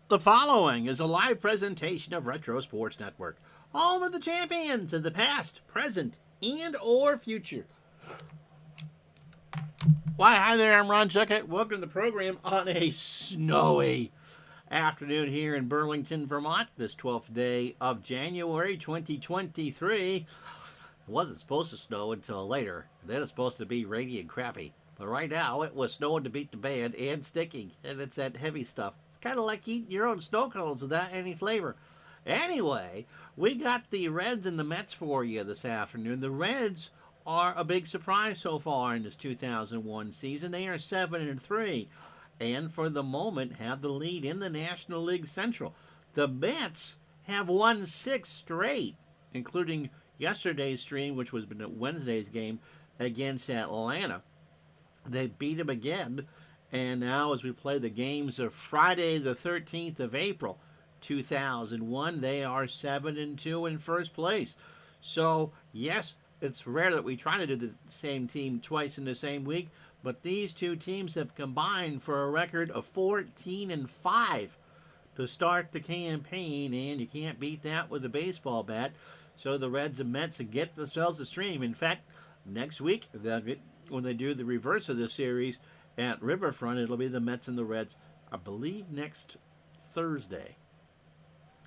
The following is a live presentation of Retro Sports Network, home of the champions of the past, present, and or future. Why, hi there, I'm Ron Chuckett. Welcome to the program on a snowy afternoon here in Burlington, Vermont, this 12th day of January 2023. It wasn't supposed to snow until later. Then it's supposed to be rainy and crappy. But right now, it was snowing to beat the band and sticking, and it's that heavy stuff. It's kind of like eating your own snow cones without any flavor. Anyway, we got the Reds and the Mets for you this afternoon. The Reds are a big surprise so far in this 2001 season. They are 7-3, and for the moment have the lead in the National League Central. The Mets have won 6 straight, including yesterday's stream, which was Wednesday's game against Atlanta. They beat them again, and now as we play the games of Friday the 13th of April 2001, they are 7-2 in first place. So yes, it's rare that we try to do the same team twice in the same week, but these two teams have combined for a record of 14-5 to start the campaign, and you can't beat that with a baseball bat. So the Reds and Mets get themselves a stream. In fact, next week, when they do the reverse of the series at Riverfront, it'll be the Mets and the Reds, I believe, next Thursday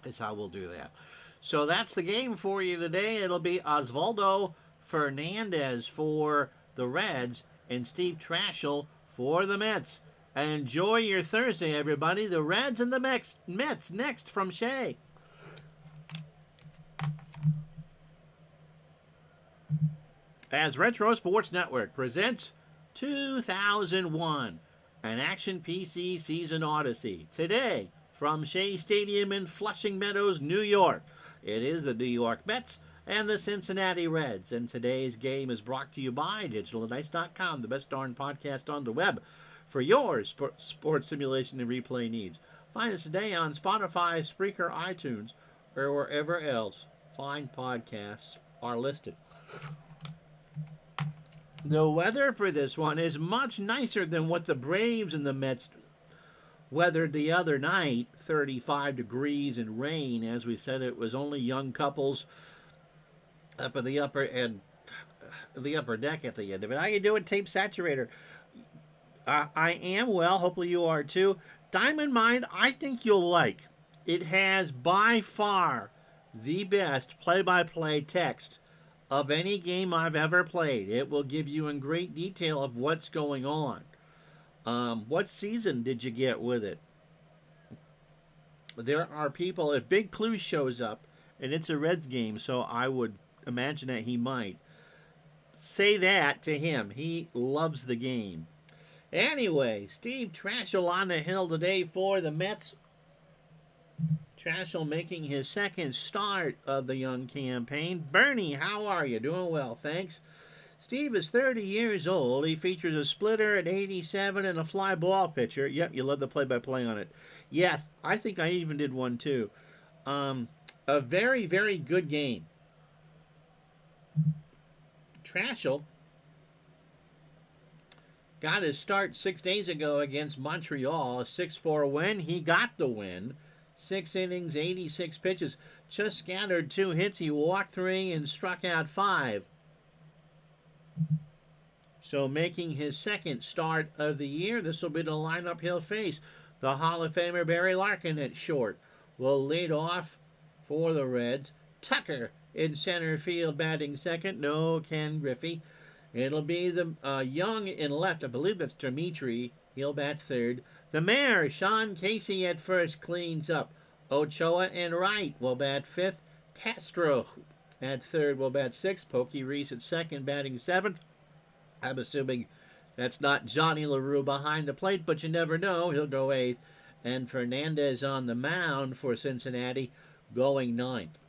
is how we'll do that. So that's the game for you today. It'll be Osvaldo Fernandez for the Reds and Steve Trashel for the Mets. Enjoy your Thursday, everybody. The Reds and the Mets next from Shea. As Retro Sports Network presents 2001, an Action PC Season Odyssey. Today, from Shea Stadium in Flushing Meadows, New York, it is the New York Mets and the Cincinnati Reds. And today's game is brought to you by DigitalDice.com, the best darn podcast on the web for your sports simulation and replay needs. Find us today on Spotify, Spreaker, iTunes, or wherever else fine podcasts are listed. The weather for this one is much nicer than what the Braves and the Mets weathered the other night. 35 degrees and rain. As we said, it was only young couples up in the upper deck at the end of it. How you doing, Tape Saturator? I am well. Hopefully you are too. Diamond Mind, I think you'll like. It has by far the best play-by-play text of any game I've ever played. It will give you in great detail of what's going on. What season did you get with it? There are people, if Big Clue shows up, and it's a Reds game, so I would imagine that he might, say that to him. He loves the game. Anyway, Steve Trashel on the hill today for the Mets. Trashel making his second start of the young campaign. Bernie, how are you? Doing well, thanks. Steve is 30 years old. He features a splitter at 87 and a fly ball pitcher. Yep, you love the play-by-play on it. Yes, I think I even did one too. A very, very good game. Trashel got his start 6 days ago against Montreal, a 6-4 win. He got the win. 6 innings, 86 pitches, just scattered 2 hits. He walked 3 and struck out 5. So making his second start of the year, this will be the lineup he'll face. The Hall of Famer Barry Larkin at short will lead off for the Reds. Tucker in center field batting second. No Ken Griffey. It'll be the Young in left. I believe that's Dimitri. He'll bat third. The Mayor, Sean Casey at first, cleans up. Ochoa and right will bat fifth. Castro at third will bat sixth. Pokey Reese at second, batting seventh. I'm assuming that's not Johnny LaRue behind the plate, but you never know. He'll go eighth. And Fernandez on the mound for Cincinnati, going ninth.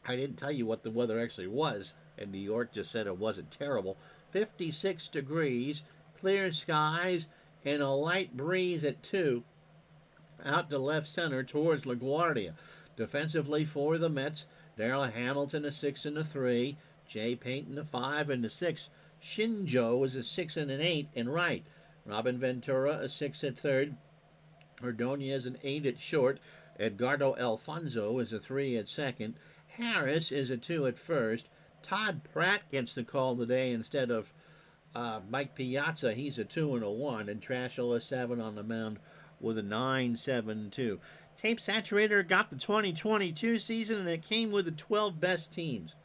I didn't tell you what the weather actually was, and New York just said it wasn't terrible. 56 degrees, clear skies, and a light breeze at 2 out to left center towards LaGuardia. Defensively for the Mets, Darrell Hamilton a 6 and a 3, Jay Payton a 5 and a 6, Shinjo is a 6 and an 8 in right, Robin Ventura a 6 at third, Ordonez an 8 at short. Edgardo Alfonso is a 3 at second. Harris is a 2 at first. Todd Pratt gets the call today instead of Mike Piazza. He's a 2 and a 1. And Trashel a 7 on the mound with a 9.72. Tape Saturator got the 2022 season, and it came with the 12 best teams.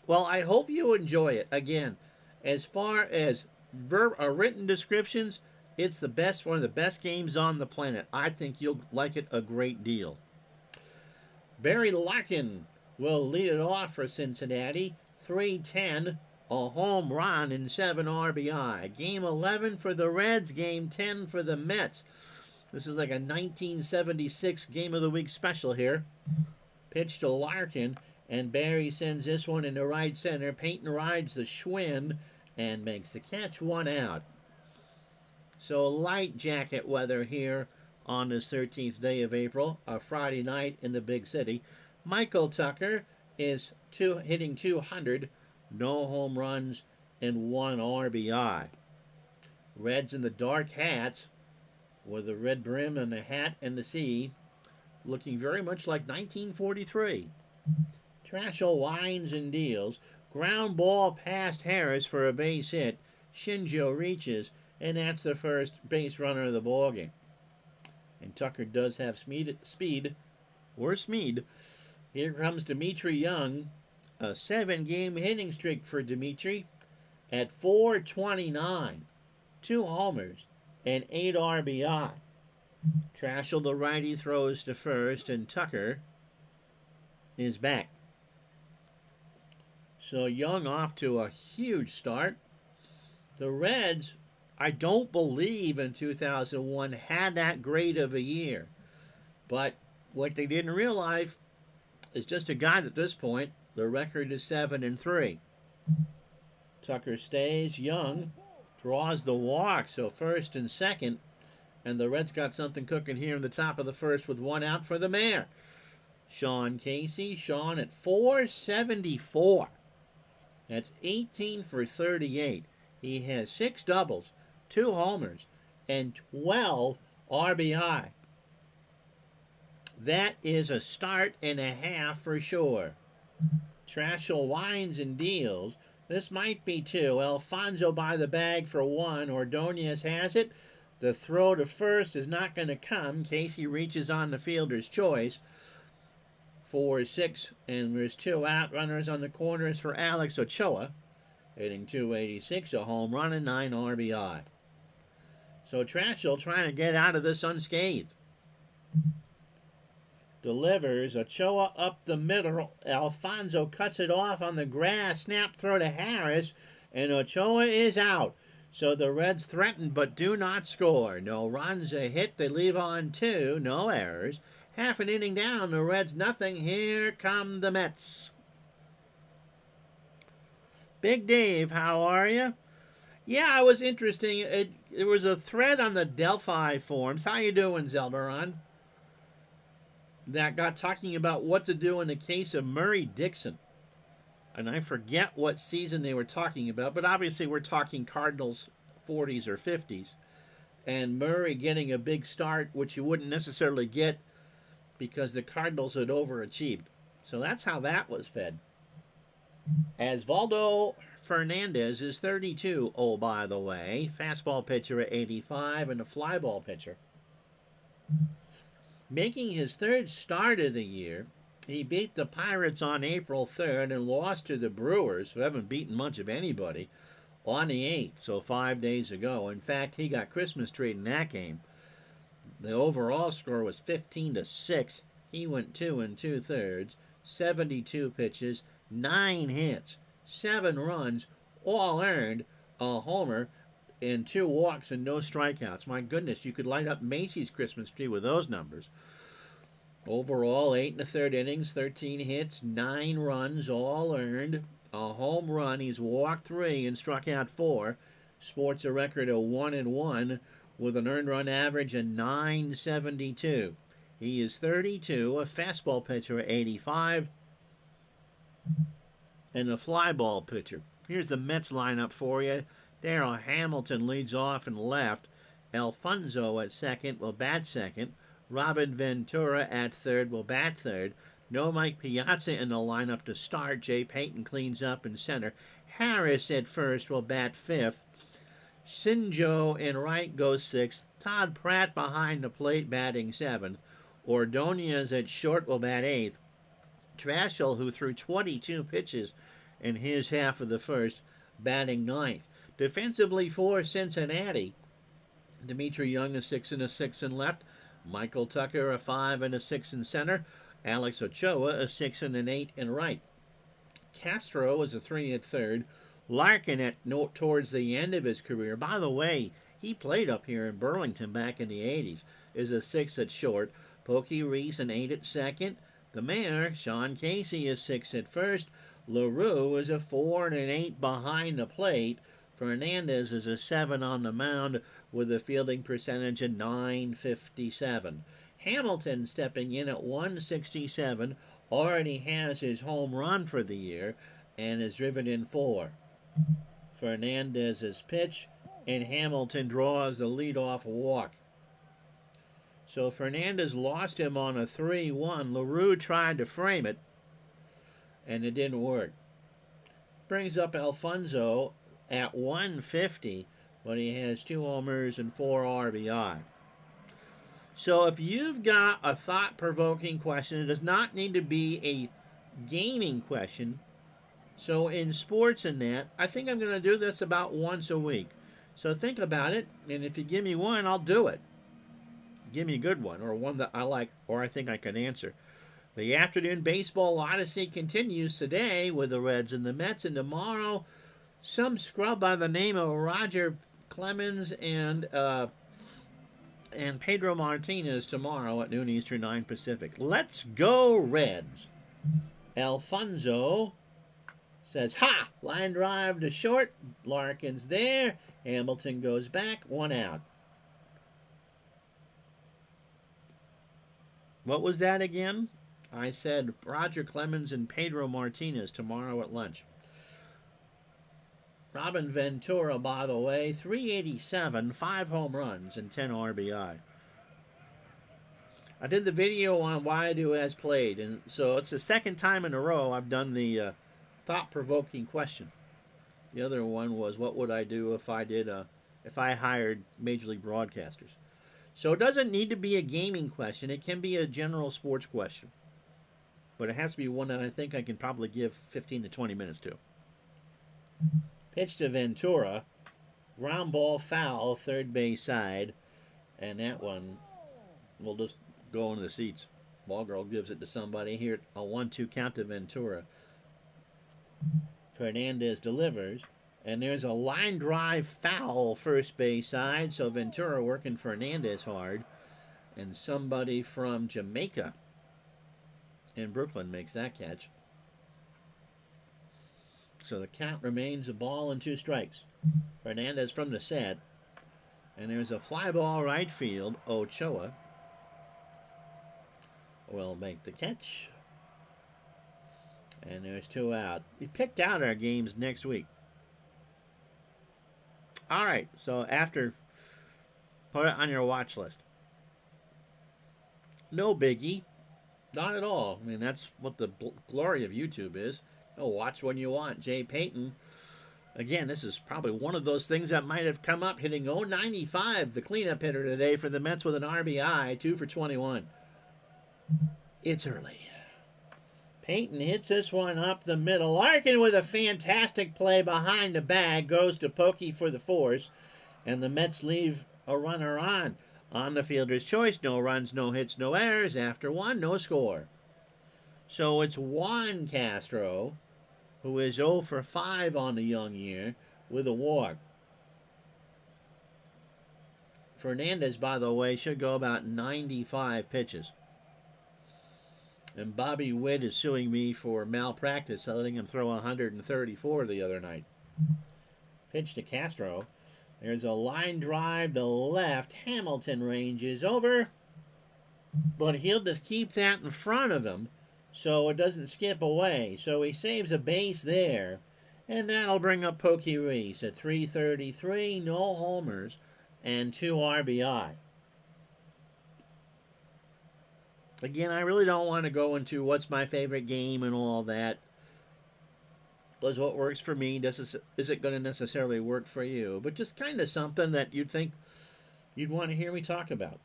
Well, I hope you enjoy it. Again, as far as written descriptions, it's the best, one of the best games on the planet. I think you'll like it a great deal. Barry Larkin will lead it off for Cincinnati. 310, a home run and 7 RBI. Game 11 for the Reds, game 10 for the Mets. This is like a 1976 Game of the Week special here. Pitch to Larkin, and Barry sends this one into right center. Peyton rides the Schwinn and makes the catch, 1 out. So light jacket weather here on this 13th day of April, a Friday night in the big city. Michael Tucker is hitting 200, no home runs, and 1 RBI. Reds in the dark hats with the red brim and the hat and the C, looking very much like 1943. Trashel winds and deals. Ground ball past Harris for a base hit. Shinjo reaches, and that's the first base runner of the ballgame. And Tucker does have speed. Here comes Dimitri Young. A 7-game hitting streak for Dimitri at 429. 2 homers and 8 RBI. Trashel, the righty, throws to first, and Tucker is back. So Young off to a huge start. The Reds, I don't believe in 2001 had that great of a year. But what they didn't realize is just a guide at this point. The record is 7-3. Tucker stays. Young draws the walk, so first and second. And the Reds got something cooking here in the top of the first with 1 out for the Mayor. Sean Casey. Sean at 474. That's 18 for 38. He has 6 doubles, 2 homers, and 12 RBI. That is a start and a half for sure. Trashel winds and deals. This might be 2. Alfonso by the bag for 1. Ordonez has it. The throw to first is not going to come. Casey reaches on the fielder's choice. 4-6, and there's 2 out. Runners on the corners for Alex Ochoa, hitting 286, a home run and 9 RBI. So Trashel trying to get out of this unscathed. Delivers. Ochoa up the middle. Alfonso cuts it off on the grass. Snap throw to Harris, and Ochoa is out. So the Reds threaten but do not score. No runs, a hit. They leave on 2. No errors. Half an inning down. The Reds nothing. Here come the Mets. Big Dave, how are you? Yeah, it was interesting. It was a thread on the Delphi forums. How you doing, Zeldaron? That got talking about what to do in the case of Murray Dixon. And I forget what season they were talking about, but obviously we're talking Cardinals 40s or 50s. And Murray getting a big start, which you wouldn't necessarily get because the Cardinals had overachieved. So that's how that was fed. Osvaldo Fernandez is 32, oh, by the way. Fastball pitcher at 85 and a fly ball pitcher. Making his 3rd start of the year, he beat the Pirates on April 3rd and lost to the Brewers, who haven't beaten much of anybody, on the 8th, so 5 days ago. In fact, he got Christmas treed in that game. The overall score was 15-6. He went 2 2/3, 72 pitches, 9 hits, 7 runs, all earned, a homer, and 2 walks and no strikeouts. My goodness, you could light up Macy's Christmas tree with those numbers. Overall, 8 1/3 innings, 13 hits, 9 runs, all earned, a home run. He's walked 3 and struck out 4. Sports a record of 1-1 with an earned run average of 972. He is 32, a fastball pitcher at 85, and a fly ball pitcher. Here's the Mets lineup for you. Darryl Hamilton leads off in left. Alfonso at second will bat second. Robin Ventura at third will bat third. No Mike Piazza in the lineup to start. Jay Payton cleans up in center. Harris at first will bat fifth. Sinjo in right goes sixth. Todd Pratt behind the plate batting seventh. Ordonez at short will bat eighth. Trashel, who threw 22 pitches in his half of the first, batting ninth. Defensively for Cincinnati, Dimitri Young a 6 and a 6 in left. Michael Tucker a 5 and a 6 in center. Alex Ochoa a 6 and an 8 in right. Castro is a 3 at third. Larkin at towards the end of his career. By the way, he played up here in Burlington back in the 80s. Is a 6 at short. Pokey Reese an 8 at second. The mayor, Sean Casey, is 6 at first. LaRue is a 4 and an 8 behind the plate. Fernandez is a 7 on the mound with a fielding percentage of .957. Hamilton stepping in at 167, already has his home run for the year and has driven in 4. Fernandez's pitch, and Hamilton draws the leadoff walk. So Fernandez lost him on a 3-1. LaRue tried to frame it, and it didn't work. Brings up Alfonso at 150, but he has 2 homers and 4 RBI. So if you've got a thought-provoking question, it does not need to be a gaming question. So in sports and that, I think I'm going to do this about once a week. So think about it, and if you give me one, I'll do it. Give me a good one, or one that I like, or I think I can answer. The afternoon baseball odyssey continues today with the Reds and the Mets, and tomorrow, some scrub by the name of Roger Clemens and Pedro Martinez tomorrow at noon Eastern, 9 Pacific. Let's go Reds. Alfonso says, ha! Line drive to short. Larkin's there. Hamilton goes back. 1 out. What was that again? I said Roger Clemens and Pedro Martinez tomorrow at lunch. Robin Ventura, by the way, 387, 5 home runs, and 10 RBI. I did the video on why I do as played, and so it's the second time in a row I've done the thought-provoking question. The other one was, what would I do if I hired Major League broadcasters? So it doesn't need to be a gaming question. It can be a general sports question. But it has to be one that I think I can probably give 15 to 20 minutes to. Pitch to Ventura. Ground ball foul, third base side. And that one will just go into the seats. Ball girl gives it to somebody. Here, a 1-2 count to Ventura. Fernandez delivers. And there's a line drive foul first base side. So Ventura working Fernandez hard. And somebody from Jamaica in Brooklyn makes that catch. So the count remains a ball and 2 strikes. Fernandez from the set. And there's a fly ball right field. Ochoa will make the catch. And there's 2 out. We picked out our games next week. All right, so put it on your watch list. No biggie. Not at all. I mean, that's what the glory of YouTube is. Watch when you want. Jay Payton. Again, this is probably one of those things that might have come up, hitting .095, the cleanup hitter today for the Mets with an RBI, 2 for 21. It's early. Payton hits this one up the middle. Larkin with a fantastic play behind the bag. Goes to Pokey for the force. And the Mets leave a runner on. On the fielder's choice. No runs, no hits, no errors. After 1, no score. So it's Juan Castro, who is 0 for 5 on the young year, with a walk. Fernandez, by the way, should go about 95 pitches. And Bobby Witt is suing me for malpractice, letting him throw 134 the other night. Pitch to Castro. There's a line drive to left. Hamilton ranges over. But he'll just keep that in front of him so it doesn't skip away. So he saves a base there. And that'll bring up Pokey Reese at 333. No homers and 2 RBI. Again, I really don't want to go into what's my favorite game and all that. Because what works for me isn't going to necessarily work for you. But just kind of something that you'd think you'd want to hear me talk about.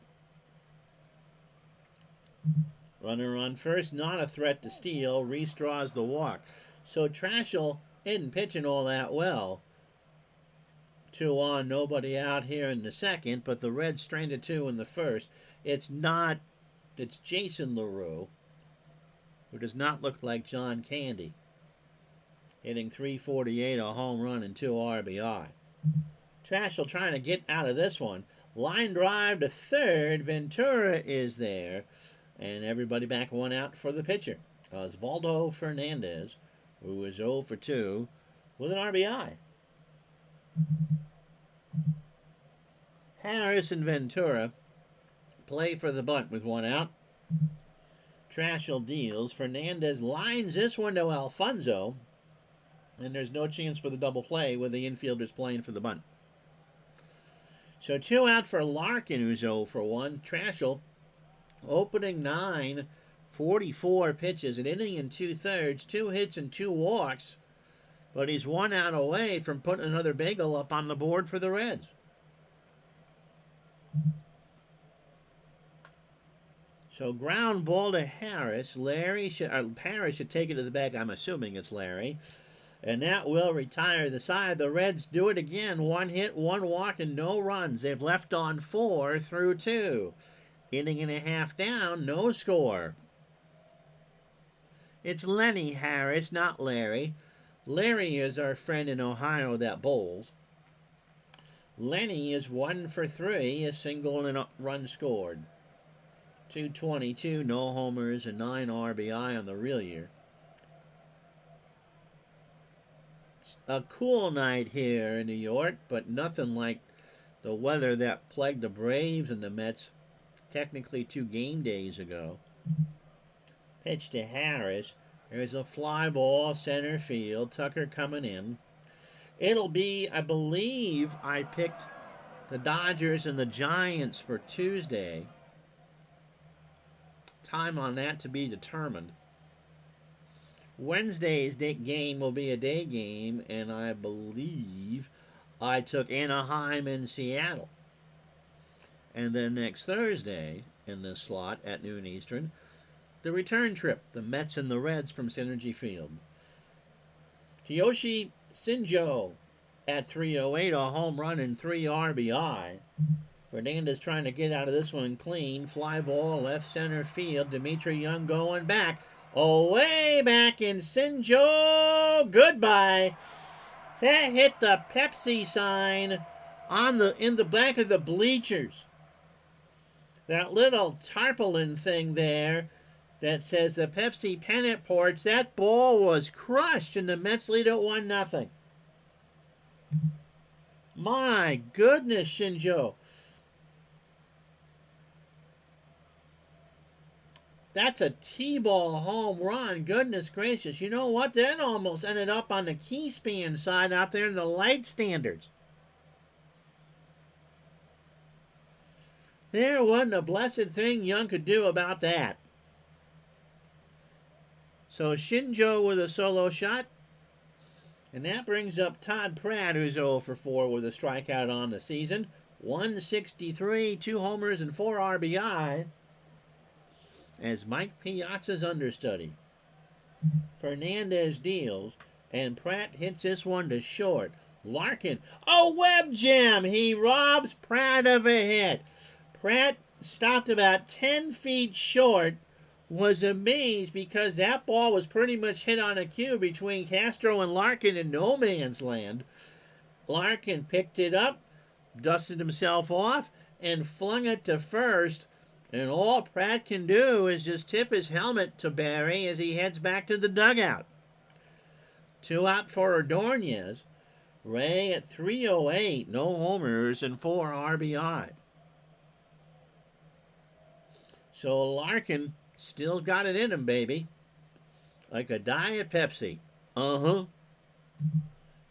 Runner on first, not a threat to steal. Reese draws the walk. So Trashel isn't pitching all that well. 2 on, nobody out here in the second, but the Reds stranded 2 in the first. It's Jason LaRue, who does not look like John Candy, hitting .348, a home run and 2 RBI. Trashel trying to get out of this one. Line drive to third. Ventura is there. And everybody back 1 out for the pitcher. Osvaldo Fernandez, who is 0 for 2 with an RBI. Harris and Ventura play for the bunt with 1 out. Trashel deals. Fernandez lines this one to Alfonso. And there's no chance for the double play with the infielders playing for the bunt. So 2 out for Larkin, who's 0 for 1. Trashel opening 9, 44 pitches, an inning and 2/3, 2 hits and 2 walks. But he's 1 out away from putting another bagel up on the board for the Reds. So ground ball to Harris. Harris should take it to the bag. I'm assuming it's Larry. And that will retire the side. The Reds do it again. 1 hit, 1 walk, and no runs. They've left on 4 through 2. Inning and a half down, no score. It's Lenny Harris, not Larry. Larry is our friend in Ohio that bowls. Lenny is 1 for 3, a single and a run scored. 222, no homers, and 9 RBI on the real year. It's a cool night here in New York, but nothing like the weather that plagued the Braves and the Mets technically 2 game days ago. Pitch to Harris. There's a fly ball, center field. Tucker coming in. It'll be, I believe, I picked the Dodgers and the Giants for Tuesday. Time on that to be determined. Wednesday's game will be a day game, and I believe I took Anaheim and Seattle. And then next Thursday, in this slot at noon Eastern, the return trip, the Mets and the Reds from Synergy Field. Kiyoshi Shinjo at 308, a home run and 3 RBI. Fernandez trying to get out of this one clean. Fly ball, left center field. Dimitri Young going back. Way back in Shinjo. Goodbye. That hit the Pepsi sign in the back of the bleachers. That little tarpaulin thing there that says the Pepsi pennant porch, that ball was crushed and the Mets lead at 1-0. My goodness, Shinjo. That's a T-ball home run. Goodness gracious. You know what? That almost ended up on the key span side out there in the light standards. There wasn't a blessed thing Young could do about that. So Shinjo with a solo shot. And that brings up Todd Pratt, who's 0 for 4 with a strikeout on the season. 163, 2 homers, and 4 RBI. As Mike Piazza's understudy. Fernandez deals, and Pratt hits this one to short. Larkin, a web jam! He robs Pratt of a hit. Pratt stopped about 10 feet short, was amazed because that ball was pretty much hit on a cue between Castro and Larkin in no man's land. Larkin picked it up, dusted himself off, and flung it to first. And all Pratt can do is just tip his helmet to Barry as he heads back to the dugout. 2 out for Ordonez. Ray at 308, no homers and 4 RBI. So Larkin still got it in him, baby. Like a Diet Pepsi.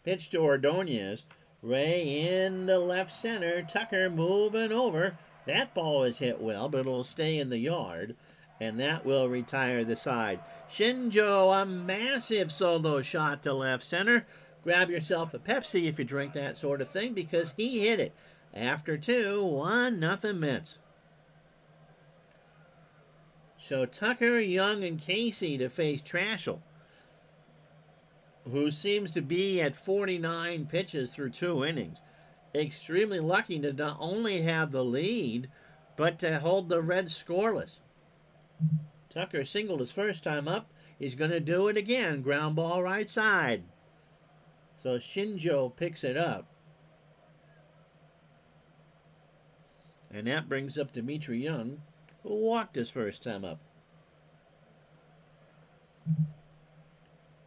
Pitch to Ordonez. Ray in the left center. Tucker moving over. That ball is hit well, but it'll stay in the yard, and that will retire the side. Shinjo, a massive solo shot to left center. Grab yourself a Pepsi if you drink that sort of thing, because he hit it. After 2, 1-0 Mets. So Tucker, Young, and Casey to face Trashel, who seems to be at 49 pitches through 2 innings. Extremely lucky to not only have the lead, but to hold the Reds scoreless. Tucker singled his first time up. He's going to do it again. Ground ball right side. So Shinjo picks it up. And that brings up Dimitri Young, who walked his first time up.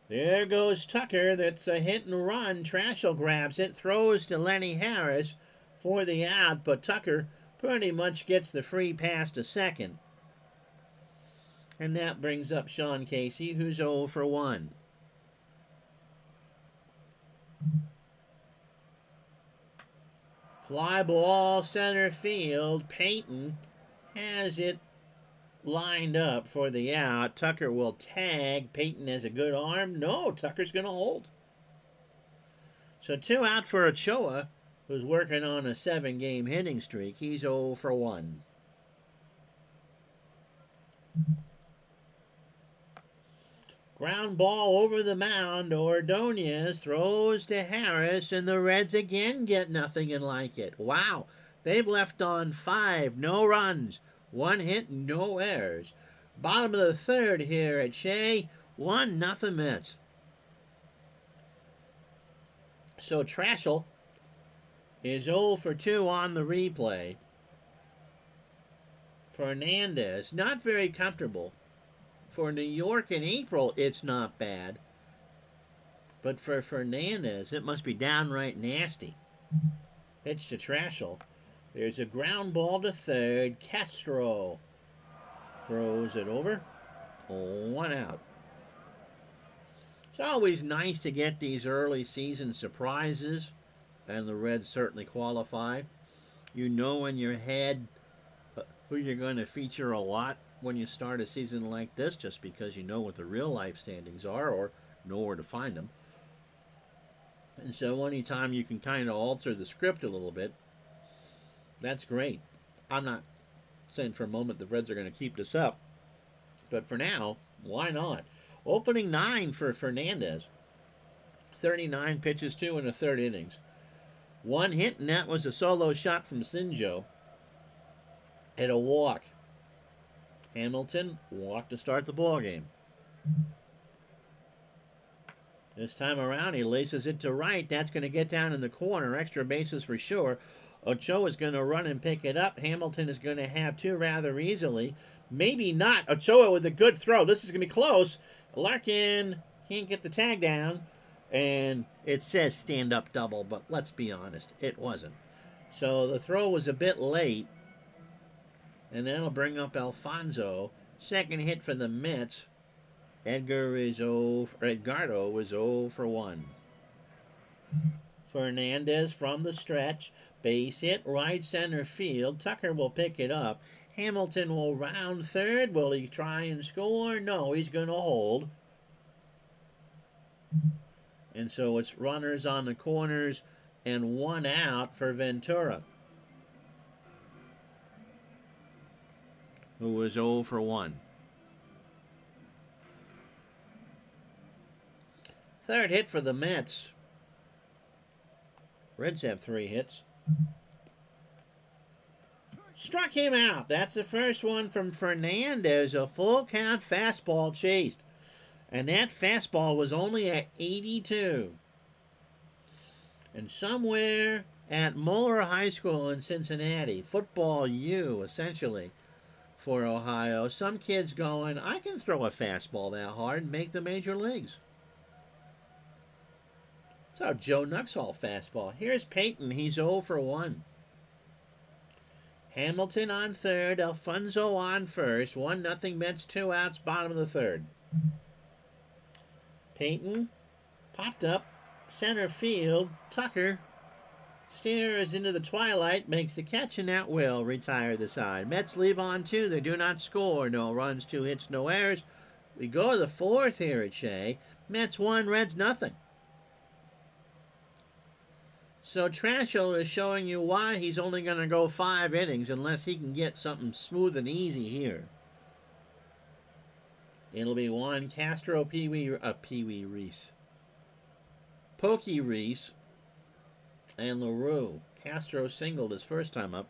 There goes Tucker. That's a hit and run. Trashel grabs it, throws to Lenny Harris for the out, but Tucker pretty much gets the free pass to second. And that brings up Sean Casey, who's 0 for 1. Fly ball center field. Payton has it lined up for the out. Tucker will tag. Payton has a good arm. No, Tucker's going to hold. So 2 out for Ochoa, who's working on a 7-game hitting streak. He's 0 for 1. Ground ball over the mound. Ordonez throws to Harris, and the Reds again get nothing and like it. Wow, they've left on 5, no runs. 1 hit, no errors. Bottom of the 3rd here at Shea, 1-0 Mets. So Trashel is 0 for 2 on the replay. Fernandez, not very comfortable. For New York in April, it's not bad. But for Fernandez, it must be downright nasty. Pitch to Trashel. There's a ground ball to 3rd. Castro throws it over. 1 out. It's always nice to get these early season surprises, and the Reds certainly qualify. You know in your head who you're going to feature a lot when you start a season like this, just because you know what the real life standings are or know where to find them. And so anytime you can kind of alter the script a little bit, that's great. I'm not saying for a moment the Reds are going to keep this up, but for now, why not? Opening 9 for Fernandez. 39 pitches, 2 1/3 innings. 1 hit, and that was a solo shot from Shinjo. And a walk. Hamilton walked to start the ball game. This time around, he laces it to right. That's going to get down in the corner. Extra bases for sure. Ochoa is going to run and pick it up. Hamilton is going to have 2 rather easily. Maybe not. Ochoa with a good throw. This is going to be close. Larkin can't get the tag down. And it says stand-up double, but let's be honest, it wasn't. So the throw was a bit late. And that'll bring up Alfonso. Second hit for the Mets. Edgardo is 0 for 1. Fernandez from the stretch. Base hit right center field. Tucker will pick it up. Hamilton will round third. Will he try and score? No, he's going to hold. And so it's runners on the corners and 1 out for Ventura, who was 0 for 1. Third hit for the Mets. Reds have 3 hits. Struck him out. That's the first one from Fernandez. A full count fastball chased. And that fastball was only at 82. And somewhere at Moeller High School in Cincinnati, football U essentially for Ohio, some kids going, I can throw a fastball that hard and make the major leagues. That's how Joe Nuxhall fastball. Here's Payton. He's 0 for 1. Hamilton on third. Alfonso on first. 1-0 Mets, 2 outs, bottom of the 3rd. Payton popped up. Center field. Tucker Steers into the twilight, makes the catch, and that will retire the side. Mets leave on 2. They do not score. No runs, 2 hits, no errors. We go to the 4th here at Shea. Mets 1, Reds nothing. So Trashel is showing you why he's only going to go 5 innings unless he can get something smooth and easy here. It'll be Juan Castro, Pee-wee Reese. Pokey Reese and LaRue. Castro singled his first time up.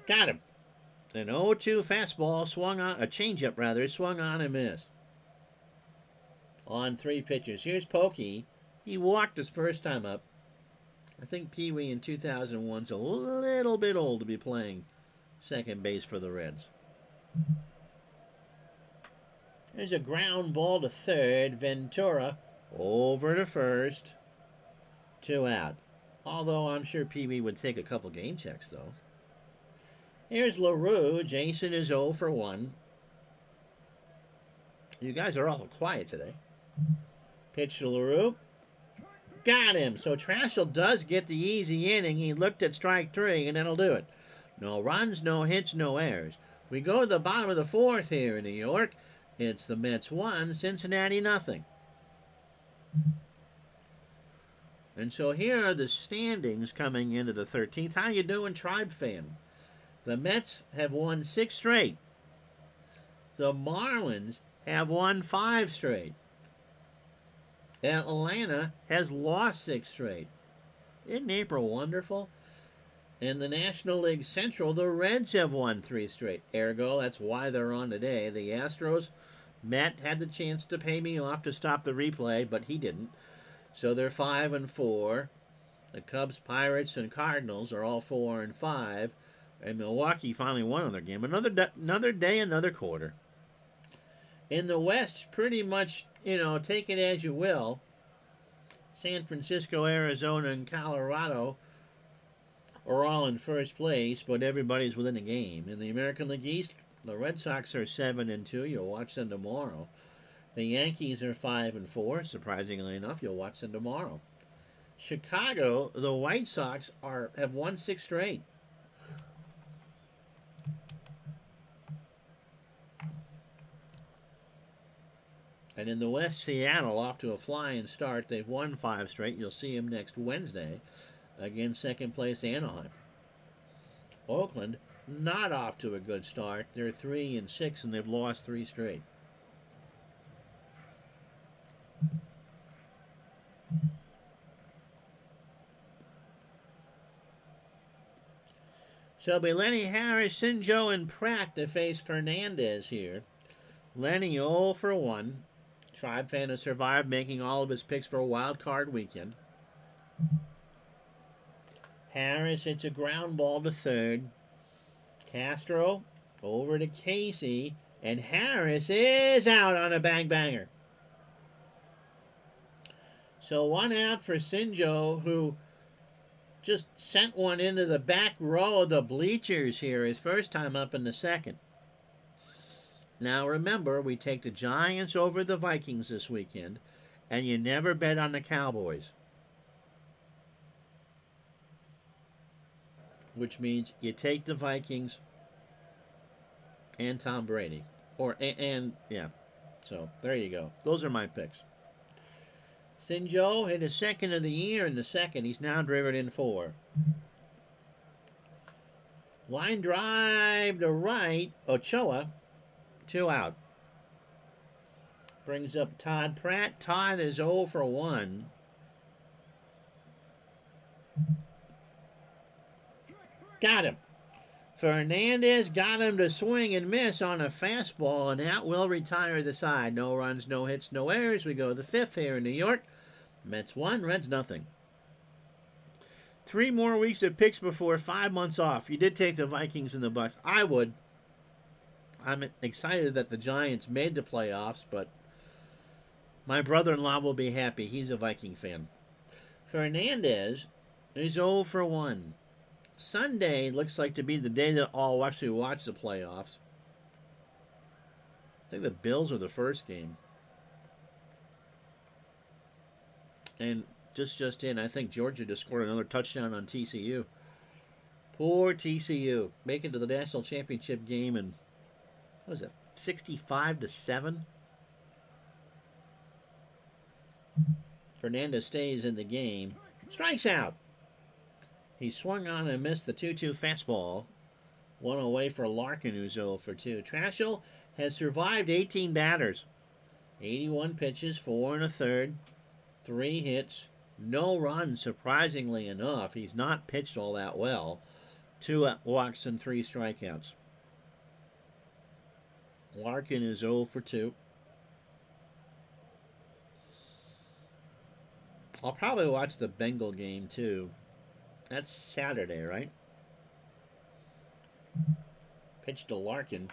Got him. An 0-2 fastball swung on, a changeup rather, swung on and missed. On 3 pitches. Here's Pokey. He walked his first time up. I think Pee-wee in 2001's a little bit old to be playing second base for the Reds. There's a ground ball to third. Ventura over to first. 2 out. Although I'm sure Pee-wee would take a couple game checks, though. Here's LaRue. Jason is 0 for 1. You guys are awful quiet today. Pitch to LaRue. Got him. So Trashel does get the easy inning. He looked at strike 3, and that'll do it. No runs, no hits, no errors. We go to the bottom of the 4th here in New York. It's the Mets 1, Cincinnati nothing. And so here are the standings coming into the 13th. How you doing, Tribe fan? The Mets have won 6 straight. The Marlins have won 5 straight. Atlanta has lost 6 straight. Isn't April wonderful? In the National League Central, the Reds have won 3 straight. Ergo, that's why they're on today. The Astros, Matt had the chance to pay me off to stop the replay, but he didn't. So they're 5-4. The Cubs, Pirates, and Cardinals are all 4-5. And Milwaukee finally won on their game. Another day, another quarter. In the West, pretty much, take it as you will. San Francisco, Arizona, and Colorado are all in first place, but everybody's within a game. In the American League East, the Red Sox are 7-2. You'll watch them tomorrow. The Yankees are 5-4. Surprisingly enough, you'll watch them tomorrow. Chicago, the White Sox have won 6 straight. And in the West, Seattle off to a flying start. They've won 5 straight. You'll see them next Wednesday against second place Anaheim. Oakland not off to a good start. They're 3-6 and they've lost 3 straight. So it'll be Lenny Harris, Sinjo, and Pratt to face Fernandez here. Lenny 0 for 1. Tribe fan has survived, making all of his picks for a wild card weekend. Harris hits a ground ball to third. Castro over to Casey, and Harris is out on a bang-banger. So 1 out for Sinjo, who just sent one into the back row of the bleachers here his first time up in the second. Now remember, we take the Giants over the Vikings this weekend, and you never bet on the Cowboys. Which means you take the Vikings and Tom Brady. Yeah. So, there you go. Those are my picks. Sinjo hit his second of the year in the second. He's now driven in 4. Line drive to right. Ochoa. 2 out. Brings up Todd Pratt. Todd is 0 for 1. Got him. Fernandez got him to swing and miss on a fastball, and that will retire the side. No runs, no hits, no errors. We go to the 5th here in New York. Mets 1, Reds nothing. 3 more weeks of picks before 5 months off. You did take the Vikings and the Bucks. I would. I'm excited that the Giants made the playoffs, but my brother-in-law will be happy. He's a Viking fan. Fernandez is 0 for 1. Sunday looks like to be the day that I'll actually watch the playoffs. I think the Bills are the first game. And just in, I think Georgia just scored another touchdown on TCU. Poor TCU. Make it to the national championship game, and what was it, 65-7? Fernandez stays in the game. Strikes out. He swung on and missed the 2-2 fastball. One away for Larkin, who's 0 for 2. Trashel has survived 18 batters. 81 pitches, 4 1/3, 3 hits, no runs, surprisingly enough. He's not pitched all that well. 2 walks and 3 strikeouts. Larkin is 0 for 2. I'll probably watch the Bengal game, too. That's Saturday, right? Pitch to Larkin.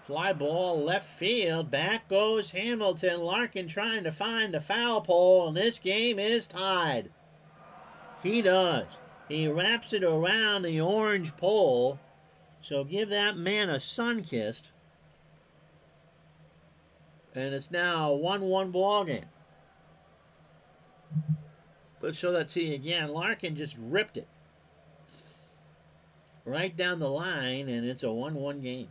Fly ball left field. Back goes Hamilton. Larkin trying to find the foul pole, and this game is tied. He does. He wraps it around the orange pole. So give that man a sun-kissed. And it's now a 1-1 ball game. Let's show that to you again. Larkin just ripped it right down the line, and it's a 1-1 game.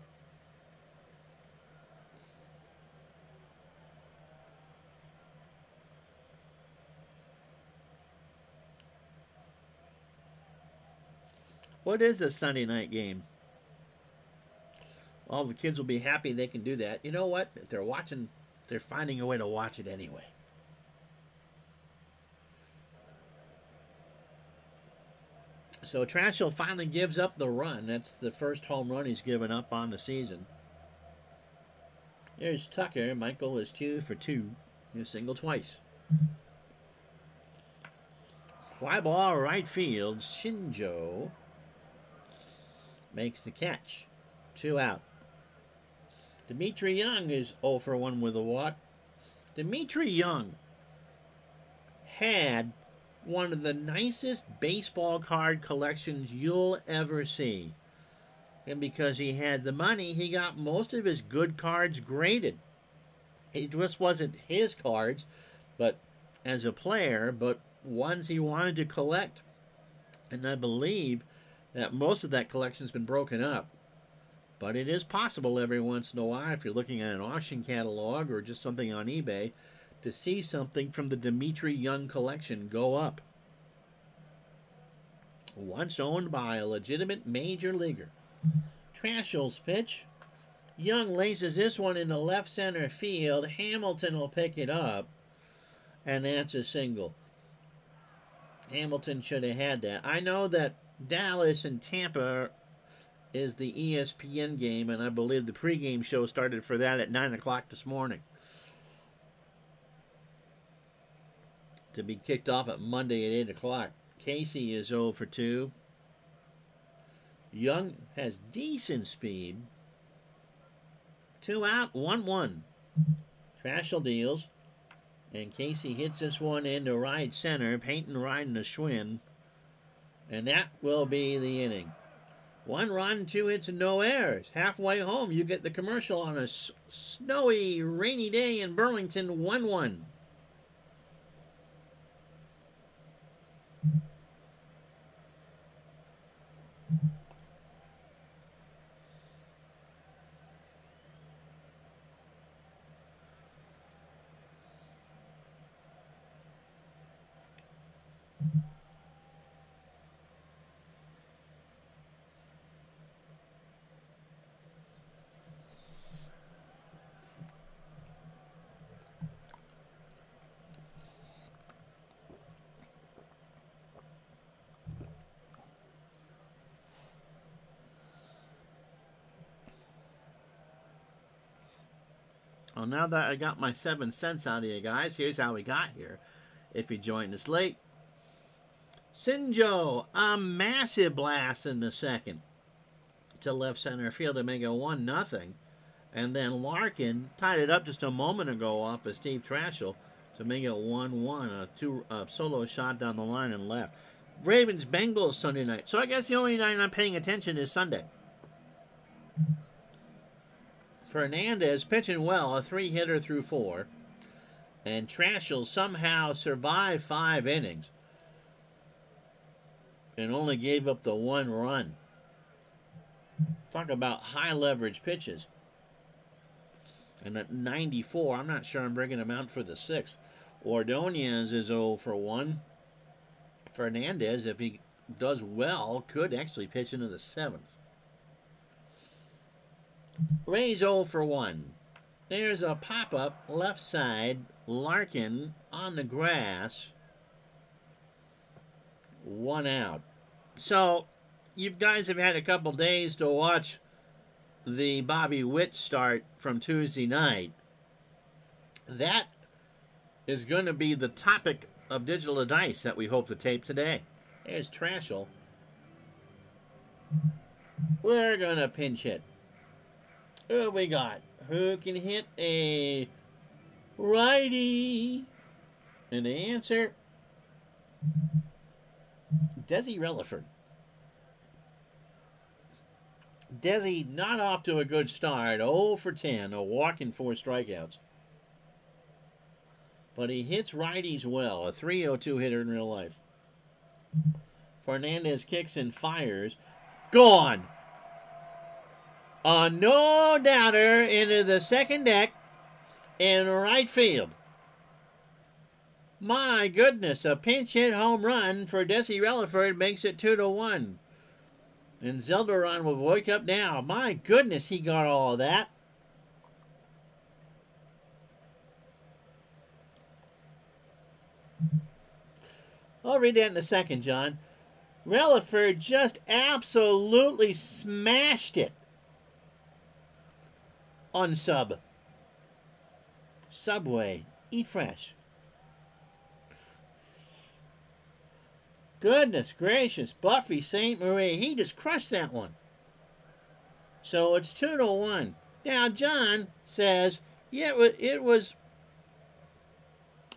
What is a Sunday night game? All the kids will be happy they can do that. You know what? If they're watching, they're finding a way to watch it anyway. So Trashel finally gives up the run. That's the first home run he's given up on the season. There's Tucker. Michael is 2 for 2. He singled twice. Fly ball right field. Shinjo makes the catch. 2 out. Dimitri Young is 0 for 1 with a walk. Dimitri Young had one of the nicest baseball card collections you'll ever see. And because he had the money, he got most of his good cards graded. It just wasn't his cards, but as a player, but ones he wanted to collect. And I believe that most of that collection's been broken up. But it is possible every once in a while, if you're looking at an auction catalog or just something on eBay, to see something from the Dimitri Young collection go up. Once owned by a legitimate major leaguer. Trashel's pitch. Young laces this one into left center field. Hamilton will pick it up. And that's a single. Hamilton should have had that. I know that Dallas and Tampa is the ESPN game, and I believe the pregame show started for that at 9 o'clock this morning. To be kicked off at Monday at 8 o'clock. Casey is 0 for 2. Young has decent speed. 2 out, 1-1. Trashel deals. And Casey hits this one into right center. Payton riding a Schwinn. And that will be the inning. 1 run, 2 hits, and no errors. Halfway home, you get the commercial on a snowy, rainy day in Burlington, 1-1. Well, now that I got my 7 cents out of you guys, here's how we got here. If you joined us late. Shinjo, a massive blast in the second to left center field to make it 1-0. And then Larkin tied it up just a moment ago off of Steve Trashel to make it 1-1. A solo shot down the line and left. Ravens-Bengals Sunday night. So I guess the only night I'm paying attention is Sunday. Fernandez pitching well, a 3-hitter through 4. And Trashel somehow survived 5 innings and only gave up the 1 run. Talk about high leverage pitches. And at 94, I'm not sure I'm bringing him out for the 6th. Ordonez is 0 for 1. Fernandez, if he does well, could actually pitch into the 7th. Rays 0 for 1. There's a pop-up left side. Larkin on the grass. 1 out. So, you guys have had a couple days to watch the Bobby Witt start from Tuesday night. That is going to be the topic of Digital Dice that we hope to tape today. There's Trashel. We're going to pinch hit. Who we got? Who can hit a righty? And the answer, Desi Relaford. Desi not off to a good start. 0 for 10, a walk and 4 strikeouts. But he hits righties well, a .302 hitter in real life. Fernandez kicks and fires. Gone! A no-doubter into the second deck in right field. My goodness, a pinch hit home run for Desi Relaford makes it 2-1. And Zelderon will wake up now. My goodness, he got all of that. I'll read that in a second, John. Relaford just absolutely smashed it on Subway. Eat fresh. Goodness gracious, Buffy St. Marie. He just crushed that one. So it's 2-1. Now, John says, yeah, it was...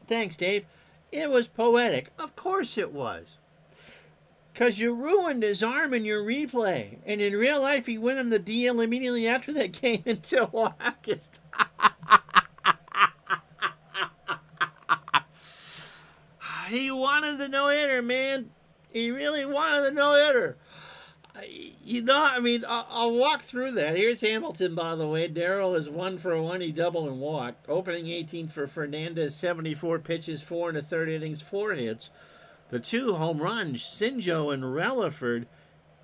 Thanks, Dave. It was poetic. Of course it was. Because you ruined his arm in your replay. And in real life, he went on the DL immediately after that game until August. He wanted the no-hitter, man. He really wanted the no-hitter. You know, I mean, I'll walk through that. Here's Hamilton, by the way. Darrell is 1 for 1. He doubled and walked. Opening 18 for Fernandez, 74 pitches, 4 1/3 innings, 4 hits. The 2 home runs, Sinjo and Relaford.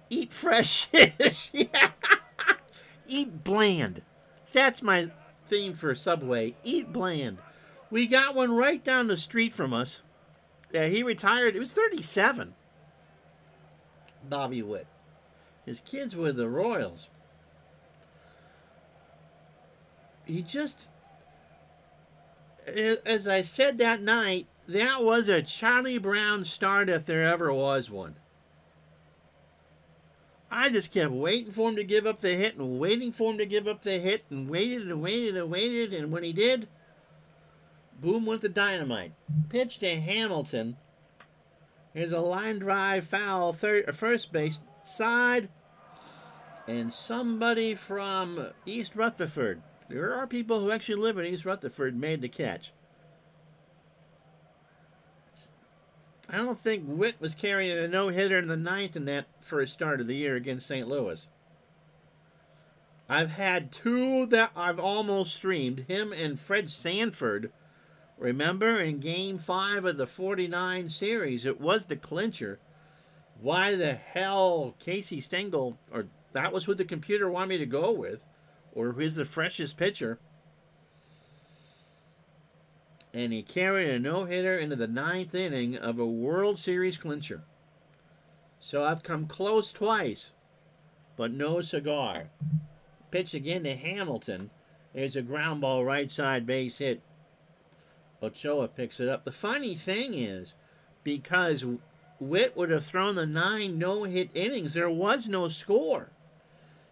Eat fresh fish. Eat bland. That's my theme for Subway. Eat bland. We got one right down the street from us. Yeah, he retired. It was 37. Bobby Witt. His kids were the Royals. He just, as I said that night, that was a Charlie Brown start if there ever was one. I just kept waiting for him to give up the hit and waiting for him to give up the hit and waited and waited and waited. And when he did, boom went the dynamite. Pitch to Hamilton. Here's a line drive foul, first base side. And somebody from East Rutherford. There are people who actually live in East Rutherford made the catch. I don't think Witt was carrying a no-hitter in the 9th in that first start of the year against St. Louis. I've had 2 that I've almost streamed. Him and Fred Sanford. Remember, in Game 5 of the 49 series, it was the clincher. Why the hell Casey Stengel, or that was what the computer wanted me to go with, or who's the freshest pitcher. And he carried a no-hitter into the 9th inning of a World Series clincher. So I've come close twice, but no cigar. Pitch again to Hamilton. There's a ground ball right side base hit. Ochoa picks it up. The funny thing is, because Witt would have thrown the 9 no-hit innings, there was no score.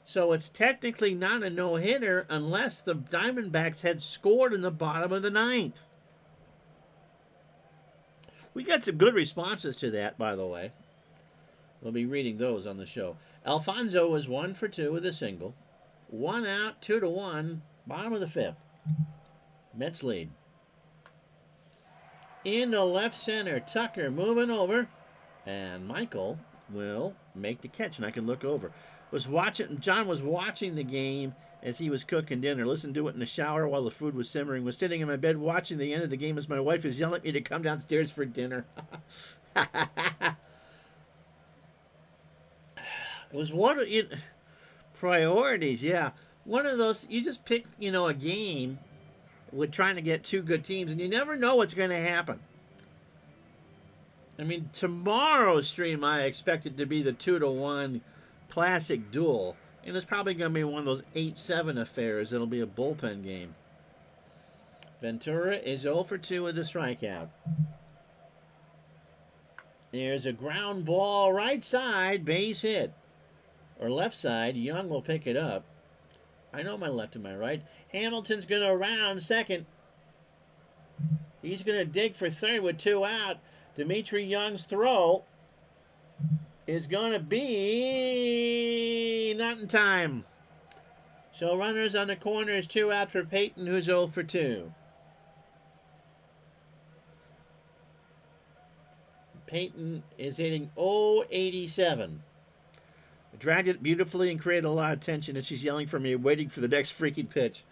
So it's technically not a no-hitter unless the Diamondbacks had scored in the bottom of the 9th. We got some good responses to that, by the way. We'll be reading those on the show. Alfonso was 1 for 2 with a single. 1 out, 2-1, bottom of the 5th. Mets lead. Into left center. Tucker moving over. And Michael will make the catch, and I can look over. John was watching the game as he was cooking dinner. Listened to it in the shower while the food was simmering. Was sitting in my bed watching the end of the game as my wife is yelling at me to come downstairs for dinner. It was one of priorities, yeah. One of those, you just pick, a game with trying to get two good teams, and you never know what's going to happen. I mean, tomorrow's stream, I expect it to be the 2-1 classic duel. And it's probably going to be one of those 8-7 affairs. It'll be a bullpen game. Ventura is 0 for 2 with a strikeout. There's a ground ball right side, base hit. Or left side, Young will pick it up. I know my left and my right. Hamilton's going to round second. He's going to dig for third with 2 out. Dimitri Young's throw is going to be not in time. So runners on the corner is 2 out for Peyton, who's 0 for 2. Peyton is hitting .087. Dragged it beautifully and created a lot of tension, and she's yelling for me, waiting for the next freaking pitch.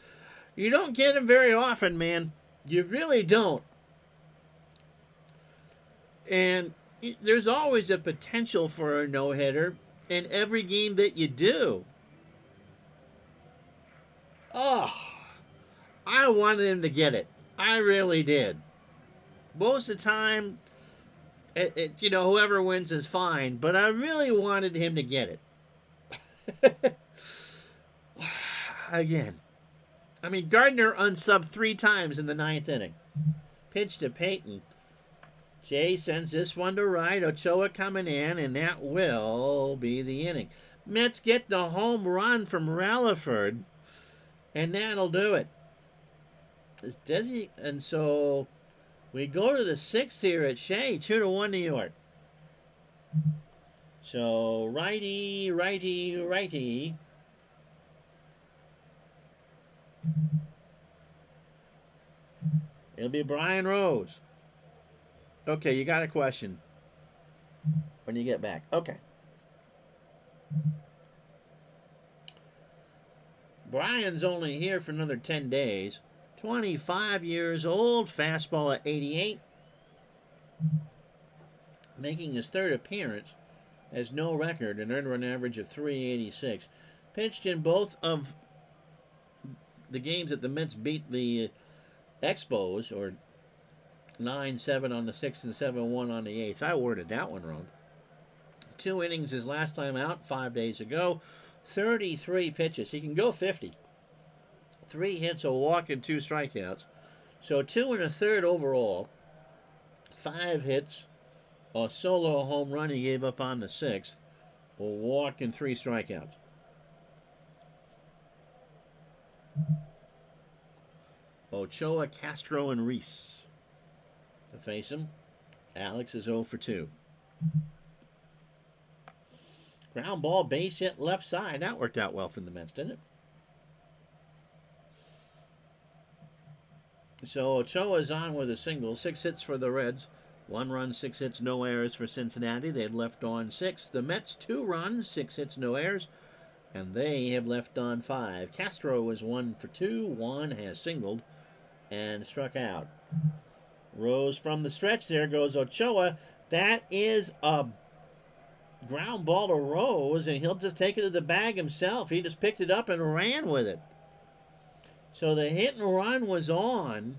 You don't get him very often, man. You really don't. And there's always a potential for a no-hitter in every game that you do. Oh, I wanted him to get it. I really did. Most of the time, whoever wins is fine, but I really wanted him to get it. Again. I mean, Gardner unsubbed 3 times in the 9th inning. Pitch to Peyton. Jay sends this one to right. Ochoa coming in, and that will be the inning. Mets get the home run from Ralliford, and that'll do it. And so we go to the 6th here at Shea, 2-1 New York. So righty, righty, righty. It'll be Brian Rose. Okay, you got a question when you get back. Okay. Brian's only here for another 10 days. 25 years old, fastball at 88. Making his 3rd appearance, has no record, an earned run average of .386. Pitched in both of the games that the Mets beat the Expos, or 9-7 on the 6th and 7-1 on the 8th. I worded that one wrong. 2 innings his last time out 5 days ago. 33 pitches. He can go 50. 3 hits, a walk, and 2 strikeouts. So 2 1/3 overall. 5 hits, a solo home run he gave up on the 6th. A walk and 3 strikeouts. Ochoa, Castro, and Reese to face him. Alex is 0 for 2. Ground ball, base hit, left side. That worked out well for the Mets, didn't it? So Ochoa's on with a single. 6 hits for the Reds. 1 run, 6 hits, no errors for Cincinnati. They've left on 6. The Mets 2 runs, 6 hits, no errors. And they have left on 5. Castro is 1 for 2. 1 has singled and struck out. Rose from the stretch. There goes Ochoa. That is a ground ball to Rose, and he'll just take it to the bag himself. He just picked it up and ran with it. So the hit and run was on.